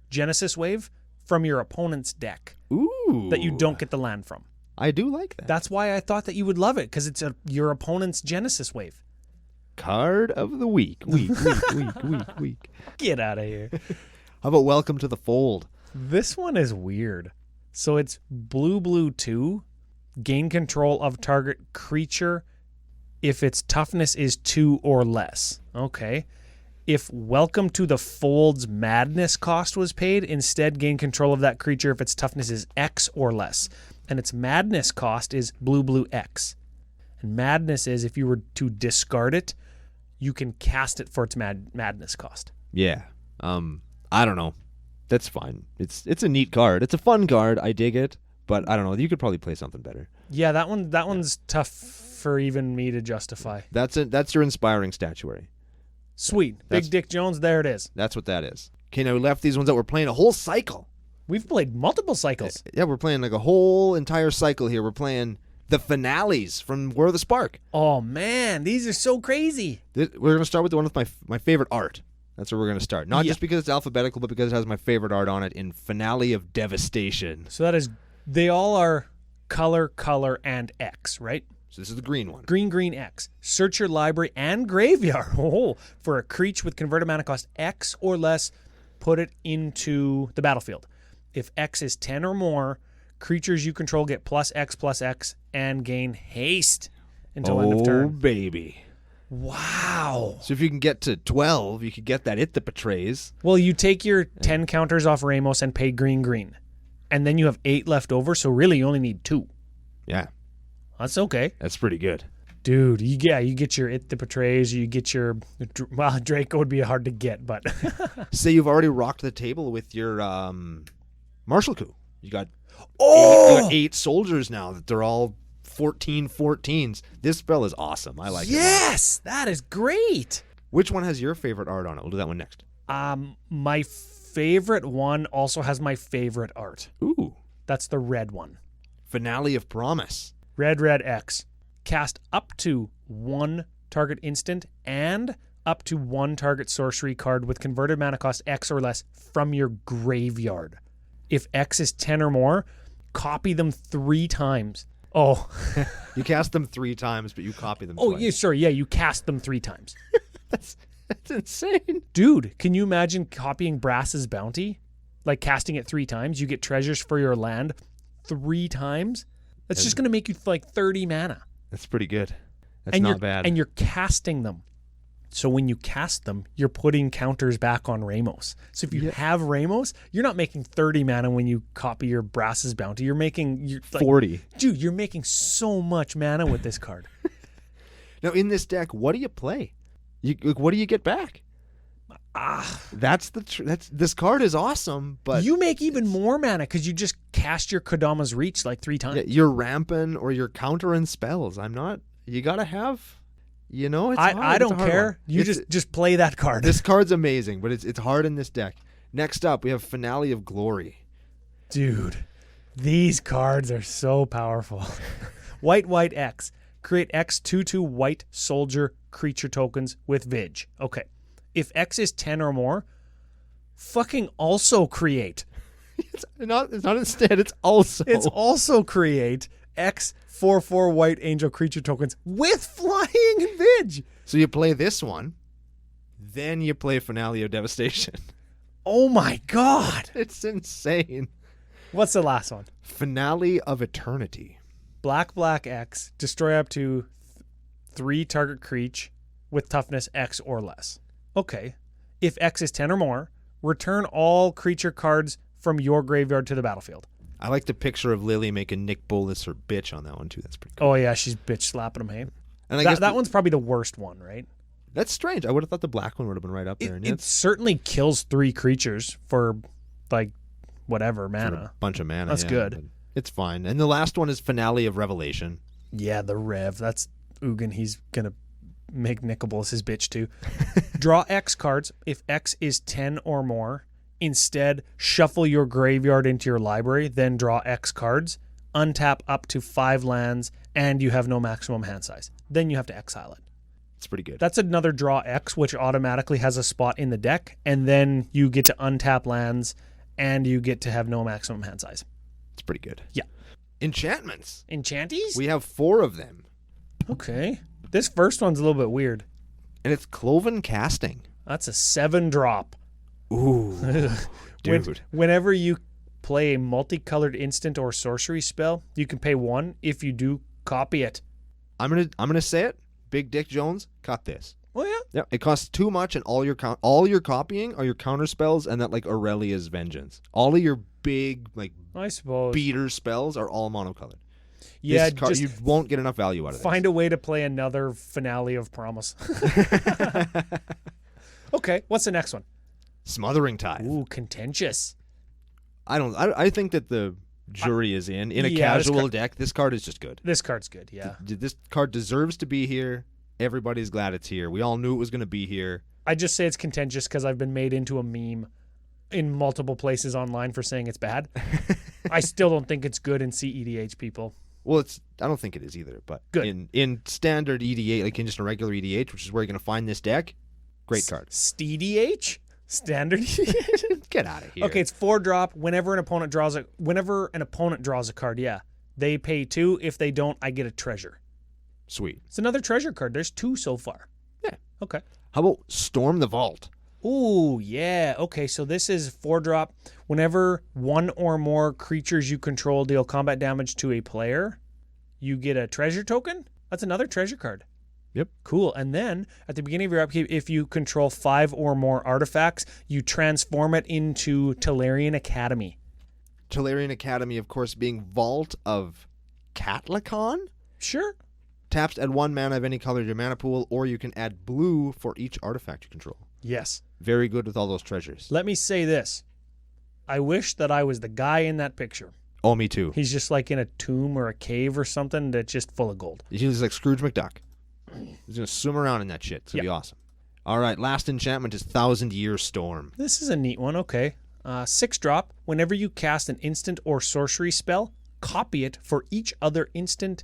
Genesis Wave from your opponent's deck. Ooh. That you don't get the land from. I do like that. That's why I thought that you would love it, because it's your opponent's Genesis Wave. Card of the week. Week. Get out of here. How about Welcome to the Fold? This one is weird. So it's blue 2, gain control of target creature if its toughness is 2 or less. Okay. If Welcome to the Fold's madness cost was paid, instead gain control of that creature if its toughness is X or less. And its madness cost is blue X. And madness is if you were to discard it, you can cast it for its madness cost. Yeah. I don't know. That's fine. It's a neat card. It's a fun card. I dig it. But I don't know. You could probably play something better. Yeah, that one's tough for even me to justify. That's your inspiring statuary. Sweet. Big Dick Jones, there it is. That's what that is. Okay, now we left these ones out. We're playing a whole cycle. We've played multiple cycles. Yeah, we're playing a whole entire cycle here. We're playing the finales from War of the Spark. Oh, man. These are so crazy. We're going to start with the one with my favorite art. That's where we're going to start. Not just because it's alphabetical, but because it has my favorite art on it in Finale of Devastation. So they all are color, and X, right? So this is the green one. Green, X. Search your library and graveyard for a creature with converted mana cost X or less. Put it into the battlefield. If X is 10 or more, creatures you control get +X and gain haste until end of turn. Oh, baby. Wow. So if you can get to 12, you could get that It That Betrays. Well, you take your 10 counters off Ramos and pay green. And then you have 8 left over, so really you only need 2. Yeah. That's okay. That's pretty good. Dude, you get your It That Betrays, you get your... Well, Draco would be hard to get, but... Say you've already rocked the table with your Martial Coup. You got 8 soldiers now that they're all 14/14s. This spell is awesome. I like it. Yes! That is great! Which one has your favorite art on it? We'll do that one next. My favorite one also has my favorite art. Ooh. That's the red one. Finale of Promise. Red X. cast up to 1 target instant and up to 1 target sorcery card with converted mana cost X or less from your graveyard. If X is 10 or more, copy them 3 times. Oh. You cast them 3 times, but you copy them twice. Oh, yeah, sorry. Yeah, you cast them 3 times. That's insane. Dude, can you imagine copying Brass's Bounty? Like casting it 3 times, you get treasures for your land 3 times? That's just going to make you like 30 mana. That's pretty good. That's not bad. And you're casting them. So when you cast them, you're putting counters back on Ramos. So if you have Ramos, you're not making 30 mana when you copy your Brass's Bounty. You're making 40. Dude, you're making so much mana with this card. Now, in this deck, what do you play? What do you get back? This card is awesome, but you make even more mana because you just cast your Kodama's Reach like 3 times. Yeah, you're ramping or you're countering spells. You gotta have. It's hard. I don't care. One. You just play that card. This card's amazing, but it's hard in this deck. Next up, we have Finale of Glory. Dude, these cards are so powerful. White X. Create X 2/2 white soldier creature tokens with Vig. Okay. If X is 10 or more, fucking also create. It's not instead, it's also. It's also create X 4/4 white angel creature tokens with flying and Vig. So you play this one, then you play Finale of Devastation. Oh my god. It's insane. What's the last one? Finale of Eternity. Black X, destroy up to 3 target creature with toughness X or less. Okay. If X is 10 or more, return all creature cards from your graveyard to the battlefield. I like the picture of Lily making Nick Bolas her bitch on that one too. That's pretty cool. Oh yeah, she's bitch slapping him, hey? And I guess that one's probably the worst one, right? That's strange. I would have thought the black one would have been right up there. It certainly kills 3 creatures for like whatever mana. For a bunch of mana. That's good. It's fine. And the last one is Finale of Revelation. Yeah, the Rev. That's Ugin. He's going to make Nicobolas his bitch too. Draw X cards. If X is 10 or more, instead shuffle your graveyard into your library, then draw X cards. Untap up to 5 lands, and you have no maximum hand size. Then you have to exile it. It's pretty good. That's another draw X, which automatically has a spot in the deck, and then you get to untap lands, and you get to have no maximum hand size. It's pretty good. Yeah. Enchantments. Enchanties? We have 4 of them. Okay. This first one's a little bit weird. And it's Cloven Casting. That's a 7-drop. Ooh. Dude. Whenever you play a multicolored instant or sorcery spell, you can pay 1. If you do, copy it. I'm gonna say it. Big Dick Jones, cut this. Oh yeah. Yeah. It costs too much, and all you're copying are your counter spells and that like Aurelia's Vengeance. All of your big I suppose beater spells are all monocolored. Yeah, you won't get enough value out of it. Find a way to play another Finale of Promise. Okay, what's the next one? Smothering Tithe. Ooh, contentious. I think that the jury is in a casual deck. This card is just good. This card's good, yeah. This card deserves to be here. Everybody's glad it's here. We all knew it was going to be here. I just say it's contentious because I've been made into a meme in multiple places online for saying it's bad. I still don't think it's good in CEDH, people. Well, I don't think it is either, but good. In standard EDH, like in just a regular EDH, which is where you're going to find this deck, great card. STDH? Standard EDH? Get out of here. Okay, it's 4-drop. Whenever an opponent draws a card, yeah, they pay 2. If they don't, I get a treasure. Sweet. It's another treasure card. There's 2 so far. Yeah. Okay. How about Storm the Vault? Ooh, yeah. Okay, so this is 4-drop. Whenever 1 or more creatures you control deal combat damage to a player, you get a treasure token. That's another treasure card. Yep. Cool. And then at the beginning of your upkeep, if you control 5 or more artifacts, you transform it into Tolarian Academy. Tolarian Academy, of course, being Vault of Catlicon? Sure. Taps, add 1 mana of any color to your mana pool, or you can add blue for each artifact you control. Yes. Very good with all those treasures. Let me say this. I wish that I was the guy in that picture. Oh, me too. He's just like in a tomb or a cave or something that's just full of gold. He's like Scrooge McDuck. He's going to swim around in that shit. It's going to be awesome. All right, last enchantment is 1,000-Year Storm. This is a neat one. Okay. 6-drop. Whenever you cast an instant or sorcery spell, copy it for each other instant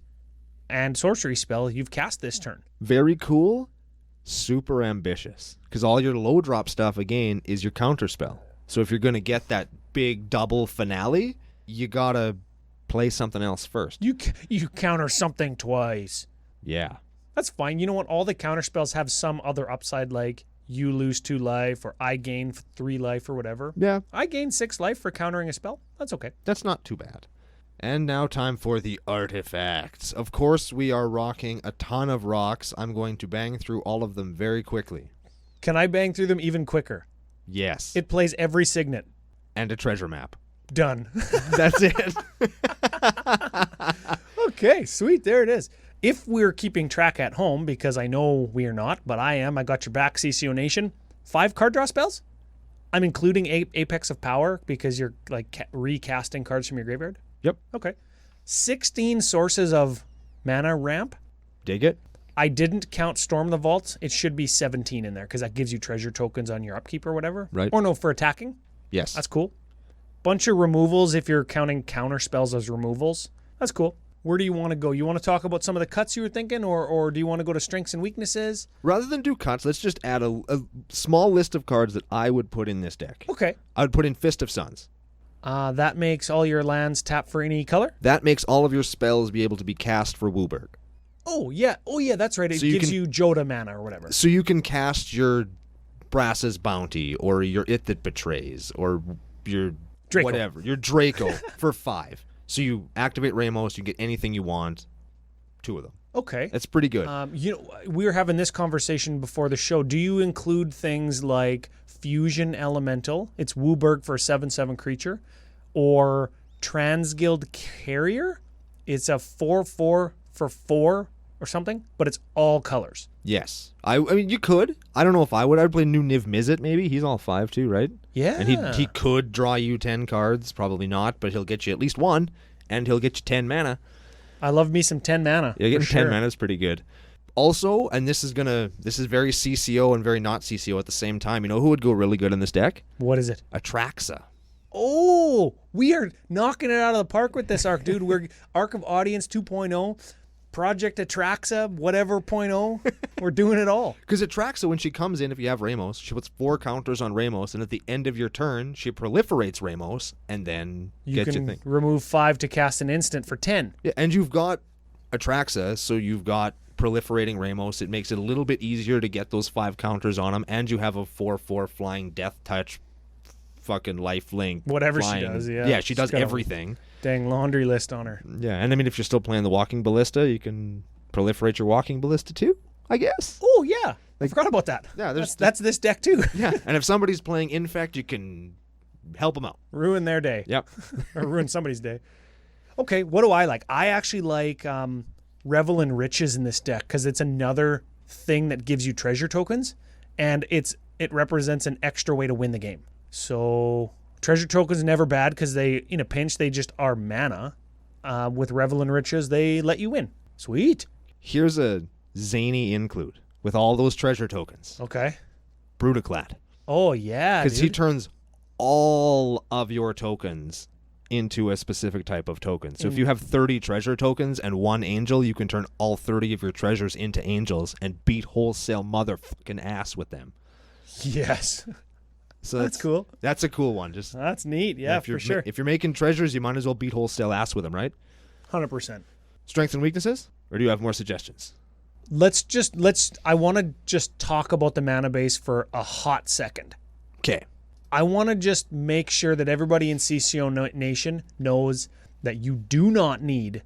and sorcery spell you've cast this turn. Very cool, super ambitious. Because all your low drop stuff, again, is your counter spell. So if you're going to get that big double finale, you got to play something else first. You counter something twice. Yeah. That's fine. You know what? All the counter spells have some other upside, like you lose 2 life or I gain 3 life or whatever. Yeah. I gain 6 life for countering a spell. That's okay. That's not too bad. And now time for the artifacts. Of course, we are rocking a ton of rocks. I'm going to bang through all of them very quickly. Can I bang through them even quicker? Yes. It plays every signet. And a treasure map. Done. That's it. Okay, sweet. There it is. If we're keeping track at home, because I know we are not, but I am, I got your back, CCONation. 5 card draw spells? I'm including Apex of Power because you're like recasting cards from your graveyard? Yep. Okay. 16 sources of mana ramp. Dig it. I didn't count Storm the Vaults. It should be 17 in there because that gives you treasure tokens on your upkeep or whatever. Right. Or no, for attacking. Yes. That's cool. Bunch of removals if you're counting counter spells as removals. That's cool. Where do you want to go? You want to talk about some of the cuts you were thinking, or do you want to go to strengths and weaknesses? Rather than do cuts, let's just add a small list of cards that I would put in this deck. Okay. I would put in Fist of Suns. That makes all your lands tap for any color? That makes all of your spells be able to be cast for Wooburg. Oh, yeah. That's right. It So you gives can- you Joda mana or whatever. So you can cast your Brass's Bounty, or your It That Betrays, or your Draco. whatever, your Draco for 5. So you activate Ramos, you get anything you want, 2 of them. Okay. That's pretty good. We were having this conversation before the show. Do you include things like Fusion Elemental? It's Wooburg for a 7/7 creature. Or Transguild Carrier? It's a 4/4 for 4 or something, but it's all colors. Yes. I mean, you could. I don't know if I would. I'd play New Niv Mizzet, maybe. He's all 5 too, right? Yeah. And he could draw you 10 cards. Probably not, but he'll get you at least 1, and he'll get you 10 mana. I love me some 10 mana. Yeah, getting for 10 sure. mana is pretty good. Also, and this is very CCO and very not CCO at the same time. You know who would go really good in this deck? What is it? Atraxa. Oh, we are knocking it out of the park with this arc, dude. We're Arc of Audience 2.0, Project Atraxa, whatever 0.0. We're doing it all. Because Atraxa, when she comes in, if you have Ramos, she puts 4 counters on Ramos, and at the end of your turn, she proliferates Ramos, and then You gets can your thing. remove 5 to cast an instant for 10. Yeah, and you've got Atraxa, so you've got proliferating Ramos. It makes it a little bit easier to get those 5 counters on him, and you have a 4/4 flying Death Touch, fucking life link. Whatever she flying. does, yeah. Yeah, she does She's got a everything. Dang laundry list on her. Yeah, and I mean, if you're still playing the Walking Ballista, you can proliferate your Walking Ballista too, I guess. Oh, yeah. I forgot about that. Yeah, that's this deck, too. Yeah, and if somebody's playing Infect, you can help them out. Ruin their day. Yep. Or ruin somebody's day. Okay, what do I like? I actually like Revel in Riches in this deck because it's another thing that gives you treasure tokens, and it represents an extra way to win the game. So treasure tokens are never bad because they, in a pinch, they just are mana. With Revel in Riches, they let you win. Sweet. Here's a zany include with all those treasure tokens. Okay. Brutaclad. Oh, yeah, Because he dude. turns all of your tokens into a specific type of token. So if you have 30 treasure tokens and 1 angel, you can turn all 30 of your treasures into angels and beat wholesale motherfucking ass with them. Yes. So That's cool. That's a cool one. Just That's neat. Yeah, if you're for sure. if you're making treasures, you might as well beat wholesale ass with them, right? 100%. Strengths and weaknesses? Or do you have more suggestions? I want to just talk about the mana base for a hot second. Okay. I want to just make sure that everybody in CCO Nation knows that you do not need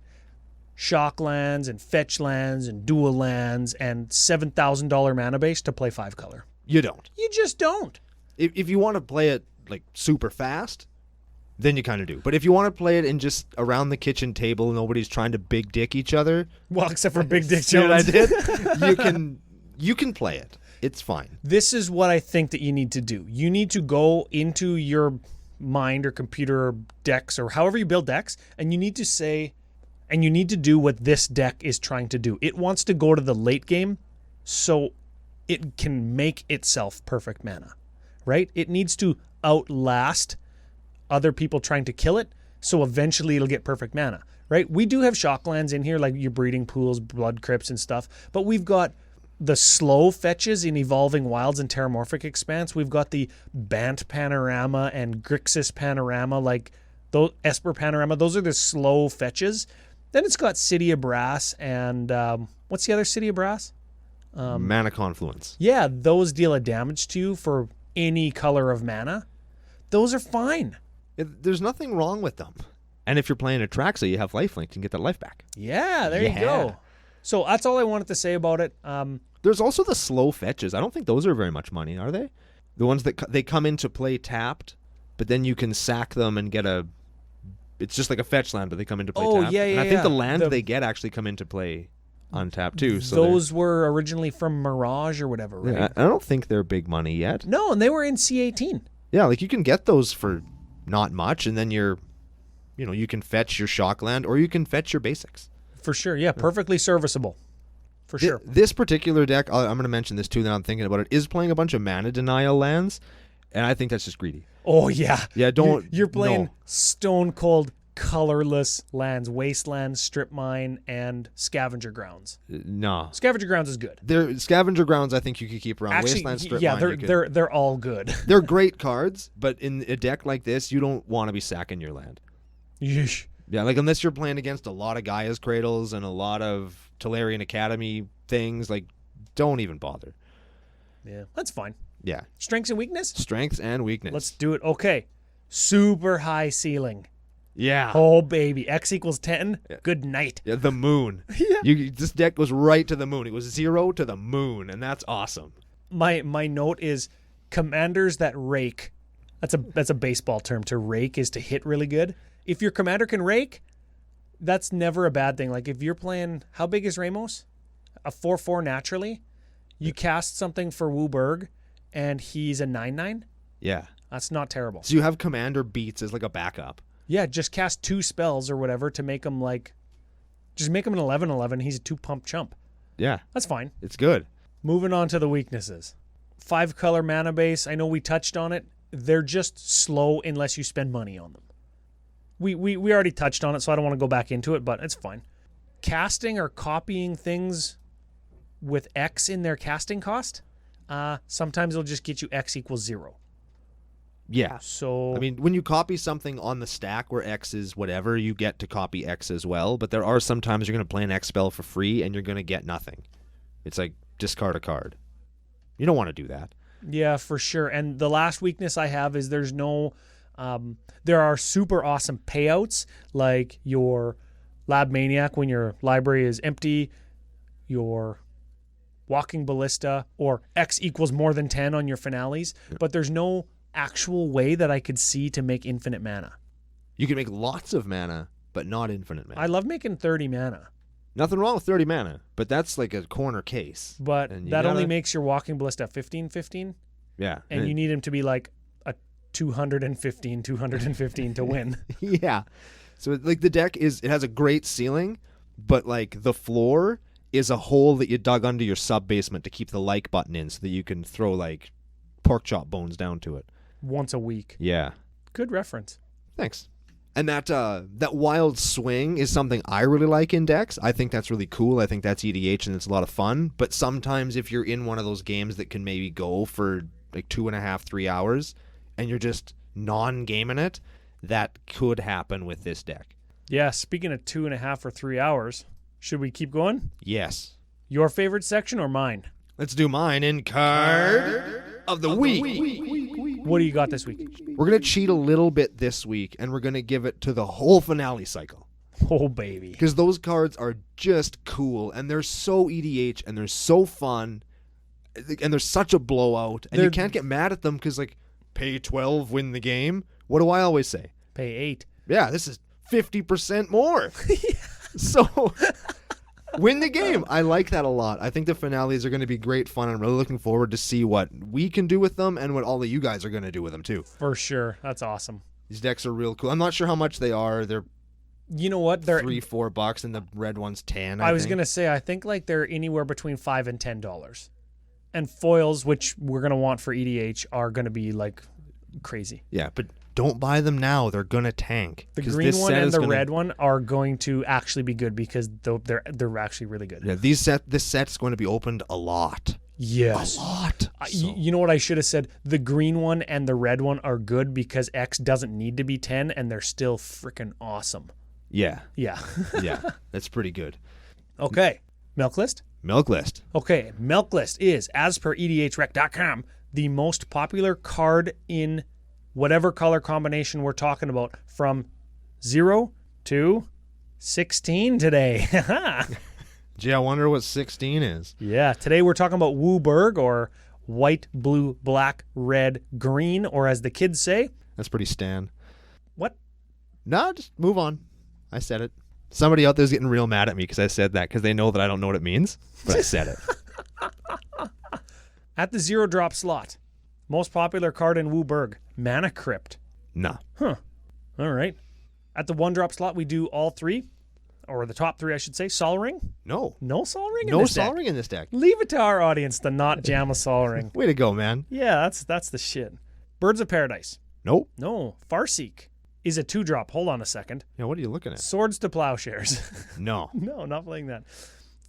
shock lands and fetch lands and dual lands and $7,000 mana base to play 5 color. You don't. You just don't. If you want to play it like super fast, then you kind of do. But if you want to play it in just around the kitchen table, nobody's trying to big dick each other. Well, except for Big Dick See what I Jones. did? You can play it. It's fine. This is what I think that you need to do. You need to go into your mind or computer or decks or however you build decks, and you need to say, and you need to do what this deck is trying to do. It wants to go to the late game so it can make itself perfect mana, right? It needs to outlast other people trying to kill it, so eventually it'll get perfect mana. right? We do have shocklands in here, like your breeding pools, blood crypts and stuff, but we've got the slow fetches in Evolving Wilds and Terramorphic Expanse. We've got the Bant Panorama and Grixis Panorama, like those Esper Panorama. Those are the slow fetches. Then it's got City of Brass and what's the other City of Brass? Mana Confluence. Yeah, those deal a damage to you for any color of mana. Those are fine. There's nothing wrong with them. And if you're playing Atraxa, you have lifelink and get that life back. Yeah, there you go. So that's all I wanted to say about it. There's also the slow fetches. I don't think those are very much money, are they? The ones that they come into play tapped, but then you can sack them and get a... It's just like a fetch land, but they come into play tapped. Yeah, and I think the lands they get actually come into play untapped too. So those were originally from Mirage or whatever, right? Yeah, I don't think they're big money yet. No, and they were in C18. Yeah, like you can get those for not much, and then you can fetch your Shockland or you can fetch your basics. For sure, yeah, perfectly serviceable. For sure. This particular deck, I'm going to mention this too now I'm thinking about it, is playing a bunch of mana denial lands, and I think that's just greedy. Oh, yeah. Yeah, don't... You're playing stone cold, colorless lands, Wasteland, Strip Mine, and Scavenger Grounds. No. Scavenger Grounds is good. Scavenger Grounds I think you could keep around. Actually, Wasteland, Strip yeah, Mine, they're all good. They're great cards, but in a deck like this, you don't want to be sacking your land. Yeesh. Yeah, like unless you're playing against a lot of Gaia's Cradles and a lot of Tolarian Academy things, like don't even bother. Yeah, that's fine. Yeah. Strengths and weakness? Strengths and weakness. Let's do it. Okay. Super high ceiling. Yeah. Oh, baby. X equals 10. Yeah. Good night. Yeah, the moon. Yeah. This deck goes right to the moon. It was 0 to the moon, and that's awesome. My note is commanders that rake. That's a baseball term. To rake is to hit really good. If your commander can rake, that's never a bad thing. Like if you're playing, how big is Ramos? A 4/4 naturally. You cast something for Wooburg, and he's a 9/9. Yeah. That's not terrible. So you have commander beats as like a backup. Yeah, just cast 2 spells or whatever to make him just make him an 11/11. He's a 2-pump chump. Yeah. That's fine. It's good. Moving on to the weaknesses. 5-color mana base. I know we touched on it. They're just slow unless you spend money on them. We already touched on it, so I don't want to go back into it, but it's fine. Casting or copying things with X in their casting cost, sometimes it'll just get you X equals 0. Yeah. So I mean, when you copy something on the stack where X is whatever, you get to copy X as well, but there are some times you're going to play an X spell for free and you're going to get nothing. It's like discard a card. You don't want to do that. Yeah, for sure. And the last weakness I have is there's no... there are super awesome payouts, like your Lab Maniac when your library is empty, your Walking Ballista, or X equals more than 10 on your finales, but there's no actual way that I could see to make infinite mana. You can make lots of mana, but not infinite mana. I love making 30 mana. Nothing wrong with 30 mana, but that's like a corner case. But that only makes your Walking Ballista 15/15. Yeah. And you need him to be like a 215 to win. Yeah. So like the deck it has a great ceiling, but like the floor is a hole that you dug under your sub basement to keep the like button in so that you can throw like pork chop bones down to it. Once a week. Yeah. Good reference. Thanks. And that wild swing is something I really like in decks. I think that's really cool. I think that's EDH and it's a lot of fun. But sometimes if you're in one of those games that can maybe go for like 2.5, 3 hours and you're just non-gaming it, that could happen with this deck. Yeah, speaking of 2.5 or 3 hours, should we keep going? Yes. Your favorite section or mine? Let's do mine in Card of the Week. What do you got this week? We're going to cheat a little bit this week, and we're going to give it to the whole finale cycle. Oh, baby. Because those cards are just cool, and they're so EDH, and they're so fun, and they're such a blowout, and you can't get mad at them because, like, pay 12, win the game. What do I always say? Pay 8. Yeah, this is 50% more. So... win the game. I like that a lot. I think the finales are going to be great fun. I'm really looking forward to see what we can do with them and what all of you guys are going to do with them too. For sure. That's awesome. These decks are real cool. I'm not sure how much they are. They're you know what? They're $3-4 and the red one's 10. I was going to say I think like they're anywhere between $5 and $10. And foils, which we're going to want for EDH, are going to be like crazy. Yeah, but don't buy them now. They're going to tank. The green one and the red one are going to actually be good because they're actually really good. Yeah, this set's going to be opened a lot. Yes. A lot. You know what I should have said? The green one and the red one are good because X doesn't need to be 10 and they're still freaking awesome. Yeah. Yeah. Yeah. That's pretty good. Okay. Milk list? Milk list. Okay. Milk list is, as per edhrec.com, the most popular card in whatever color combination we're talking about from 0 to 16 today. Gee, I wonder what 16 is. Yeah, today we're talking about Wooburg, or white, blue, black, red, green, or as the kids say. That's pretty Stan. What? No, just move on. I said it. Somebody out there's getting real mad at me because I said that because they know that I don't know what it means, but I said it. At the 0 drop slot, most popular card in Wooburg, Mana Crypt. No. Huh. All right. At the 1 drop slot, we do all 3. Or the top 3, I should say. Sol Ring? No. No Sol Ring in No this Sol deck? Ring in this deck. Leave it to our audience to not jam a Sol Ring. Way to go, man. Yeah, that's the shit. Birds of Paradise. Nope. No. Farseek is a 2 drop. Hold on a second. Yeah, what are you looking at? Swords to Plowshares. No. No, not playing that.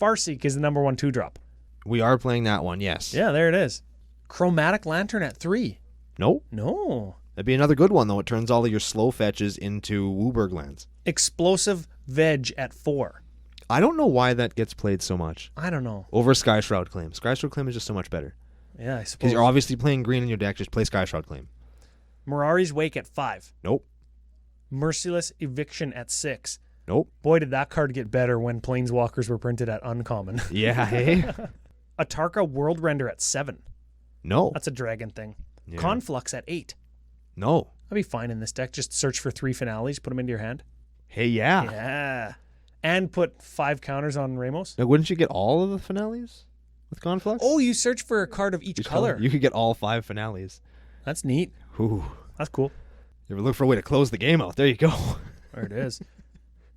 Farseek is the number 1 2 drop. We are playing that one, yes. Yeah, there it is. Chromatic Lantern at 3. Nope. No. That'd be another good one, though. It turns all of your slow fetches into Wooburg lands. Explosive Veg at 4. I don't know why that gets played so much. I don't know. Over Sky Shroud Claim. Sky Shroud Claim is just so much better. Yeah, I suppose. Because you're obviously playing green in your deck, just play Sky Shroud Claim. Mirari's Wake at 5. Nope. Merciless Eviction at 6. Nope. Boy, did that card get better when Planeswalkers were printed at uncommon. Yeah, hey? Atarka World Render at 7. No. That's a dragon thing. Yeah. Conflux at 8. No. That'd be fine in this deck. Just search for 3 finales, put them into your hand. Hey, yeah. Yeah. And put 5 counters on Ramos. Now, wouldn't you get all of the finales with Conflux? Oh, you search for a card of each color. You could get all 5 finales. That's neat. Ooh. That's cool. You ever look for a way to close the game out? There you go. There it is.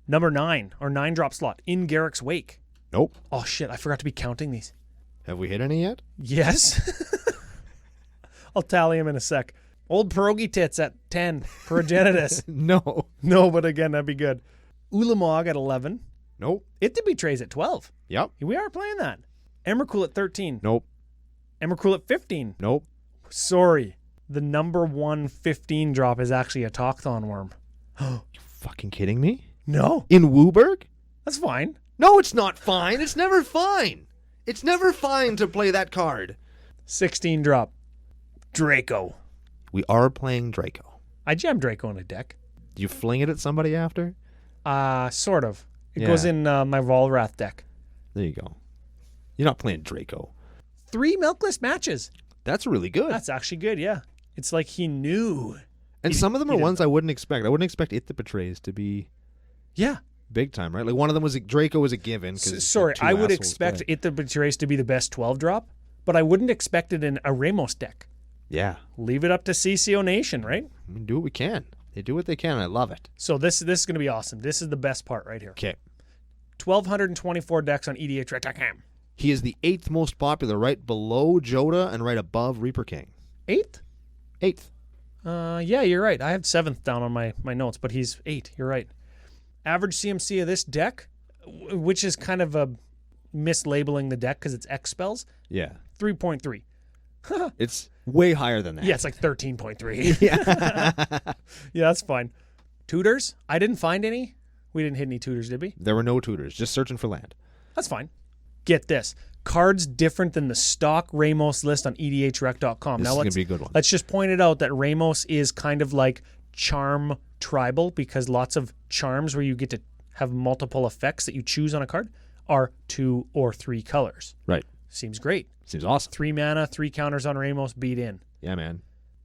Number 9, or 9 drop slot, in Garrick's Wake. Nope. Oh, shit. I forgot to be counting these. Have we hit any yet? Yes. I'll tally them in a sec. Old Pierogi Tits at 10. Progenitus. No. No, but again, that'd be good. Ulamog at 11. Nope. It to Betrays at 12. Yep. We are playing that. Emrakul at 13. Nope. Emrakul at 15. Nope. Sorry. The number 1 15 drop is actually a Talkthon Worm. You fucking kidding me? No. In Wooburg? That's fine. No, it's not fine. It's never fine. It's never fine to play that card. 16 drop. Draco. We are playing Draco. I jam Draco in a deck. Do you fling it at somebody after? Sort of. It Yeah. goes in my Volrath deck. There you go. You're not playing Draco. 3 Milkless matches. That's really good. That's actually good, yeah. It's like he knew. And some of them he are did ones I wouldn't expect. I wouldn't expect It That Betrays to be Yeah. big time, right? Like one of them was Draco was a given. 'Cause Sorry, two I would assholes expect play. It That Betrays to be the best 12 drop, but I wouldn't expect it in a Ramos deck. Yeah. Leave it up to CCONation, right? We do what we can. They do what they can. I love it. So this is going to be awesome. This is the best part right here. Okay. 1,224 decks on EDHREC.com. He is the 8th most popular, right below Joda and right above Reaper King. 8th? 8th. Yeah, you're right. I have 7th down on my notes, but he's 8. You're right. Average CMC of this deck, which is kind of a mislabeling the deck because it's X spells, Yeah. 3.3. It's way higher than that. Yeah, it's like 13.3. Yeah. Yeah, that's fine. Tutors? I didn't find any. We didn't hit any tutors, did we? There were no tutors, just searching for land. That's fine. Get this. Cards different than the stock Ramos list on EDHREC.com. This Now is going let's to be a good one. Let's just point it out that Ramos is kind of like Charm Tribal because lots of charms where you get to have multiple effects that you choose on a card are 2 or 3 colors. Right. Seems great. Seems awesome. 3 mana, 3 counters on Ramos, beat in. Yeah, man.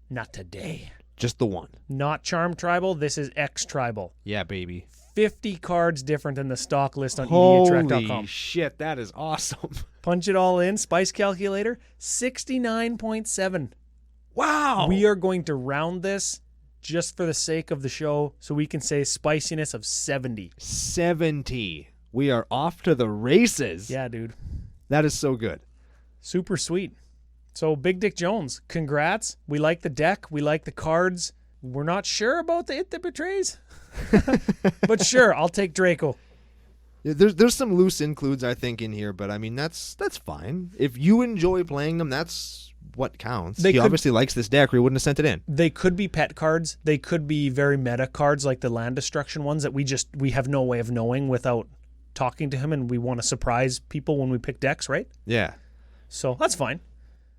Not today. Just the one. Not Charm Tribal. This is X Tribal. Yeah, baby. 50 cards different than the stock list on Holy EDHREC.com. shit, that is awesome. Punch it all in. Spice calculator, 69.7. Wow. We are going to round this just for the sake of the show so we can say spiciness of 70. 70. We are off to the races. Yeah, dude. That is so good. Super sweet. So, Big Dick Jones, congrats. We like the deck. We like the cards. we're not sure about the It That Betrays. But sure, I'll take Draco. Yeah, there's some loose includes, I think, in here, but I mean, that's fine. If you enjoy playing them, that's what counts. He obviously likes this deck, or he wouldn't have sent it in. They could be pet cards. They could be very meta cards, like the land destruction ones that we have no way of knowing without talking to him, and we want to surprise people when we pick decks, right? Yeah. So that's fine.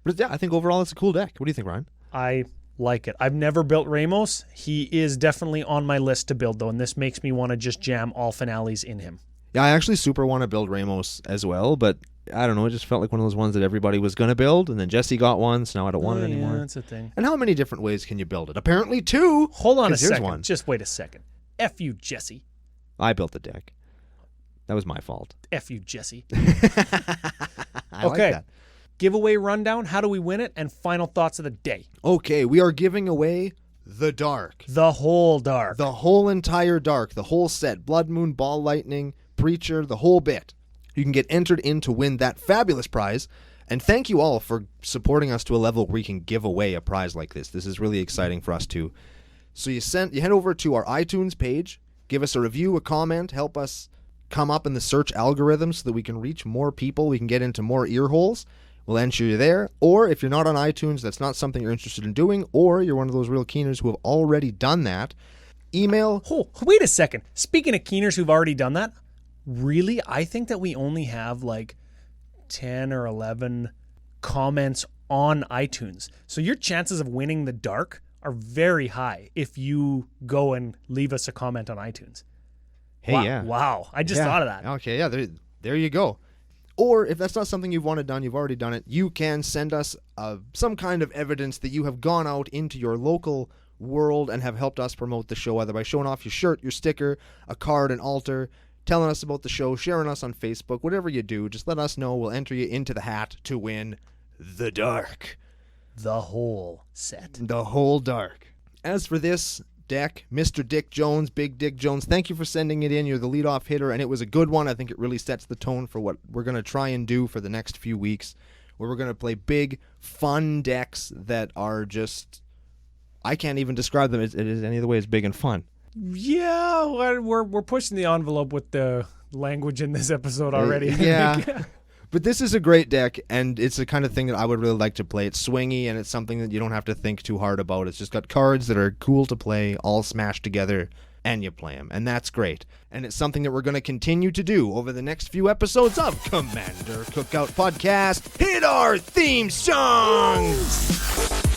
But yeah, I think overall it's a cool deck. What do you think, Ryan? I like it. I've never built Ramos. He is definitely on my list to build, though, and this makes me want to just jam all finales in him. Yeah, I actually super want to build Ramos as well, but I don't know. It just felt like one of those ones that everybody was going to build, and then Jesse got one, so now I don't want it anymore. Yeah, that's a thing. And how many different ways can you build it? Apparently 2. Hold on a 'cause here's second. one. Just wait a second. F you, Jesse. I built the deck. That was my fault. F you, Jesse. I like that. Giveaway rundown. How do we win it? And final thoughts of the day. Okay, we are giving away the Dark. The whole Dark. The whole entire Dark. The whole set. Blood Moon, Ball Lightning, Preacher, the whole bit. You can get entered in to win that fabulous prize. And thank you all for supporting us to a level where we can give away a prize like this. This is really exciting for us too. So you head over to our iTunes page, give us a review, a comment, help us come up in the search algorithm so that we can reach more people, we can get into more ear holes. We'll enter you there. Or if you're not on iTunes, that's not something you're interested in doing, or you're one of those real keeners who have already done that, email... Oh, wait a second. Speaking of keeners who've already done that, really, I think that we only have like 10 or 11 comments on iTunes. So your chances of winning the Dark are very high if you go and leave us a comment on iTunes. Hey, wow. yeah. Wow. I just thought of that. Okay, yeah, there you go. Or if that's not something you've wanted done, you've already done it, you can send us some kind of evidence that you have gone out into your local world and have helped us promote the show, either by showing off your shirt, your sticker, a card, an altar, telling us about the show, sharing us on Facebook, whatever you do, just let us know. We'll enter you into the hat to win the Dark. The whole set. The whole Dark. As for this deck, Mr. Dick Jones, Big Dick Jones, thank you for sending it in. You're the leadoff hitter, and it was a good one. I think it really sets the tone for what we're going to try and do for the next few weeks, where we're going to play big, fun decks that are just... I can't even describe them as any other way as big and fun. Yeah, we're pushing the envelope with the language in this episode already. Yeah. But this is a great deck, and it's the kind of thing that I would really like to play. It's swingy, and it's something that you don't have to think too hard about. It's just got cards that are cool to play, all smashed together, and you play them. And that's great. And it's something that we're going to continue to do over the next few episodes of Commander Cookout Podcast. Hit our theme songs!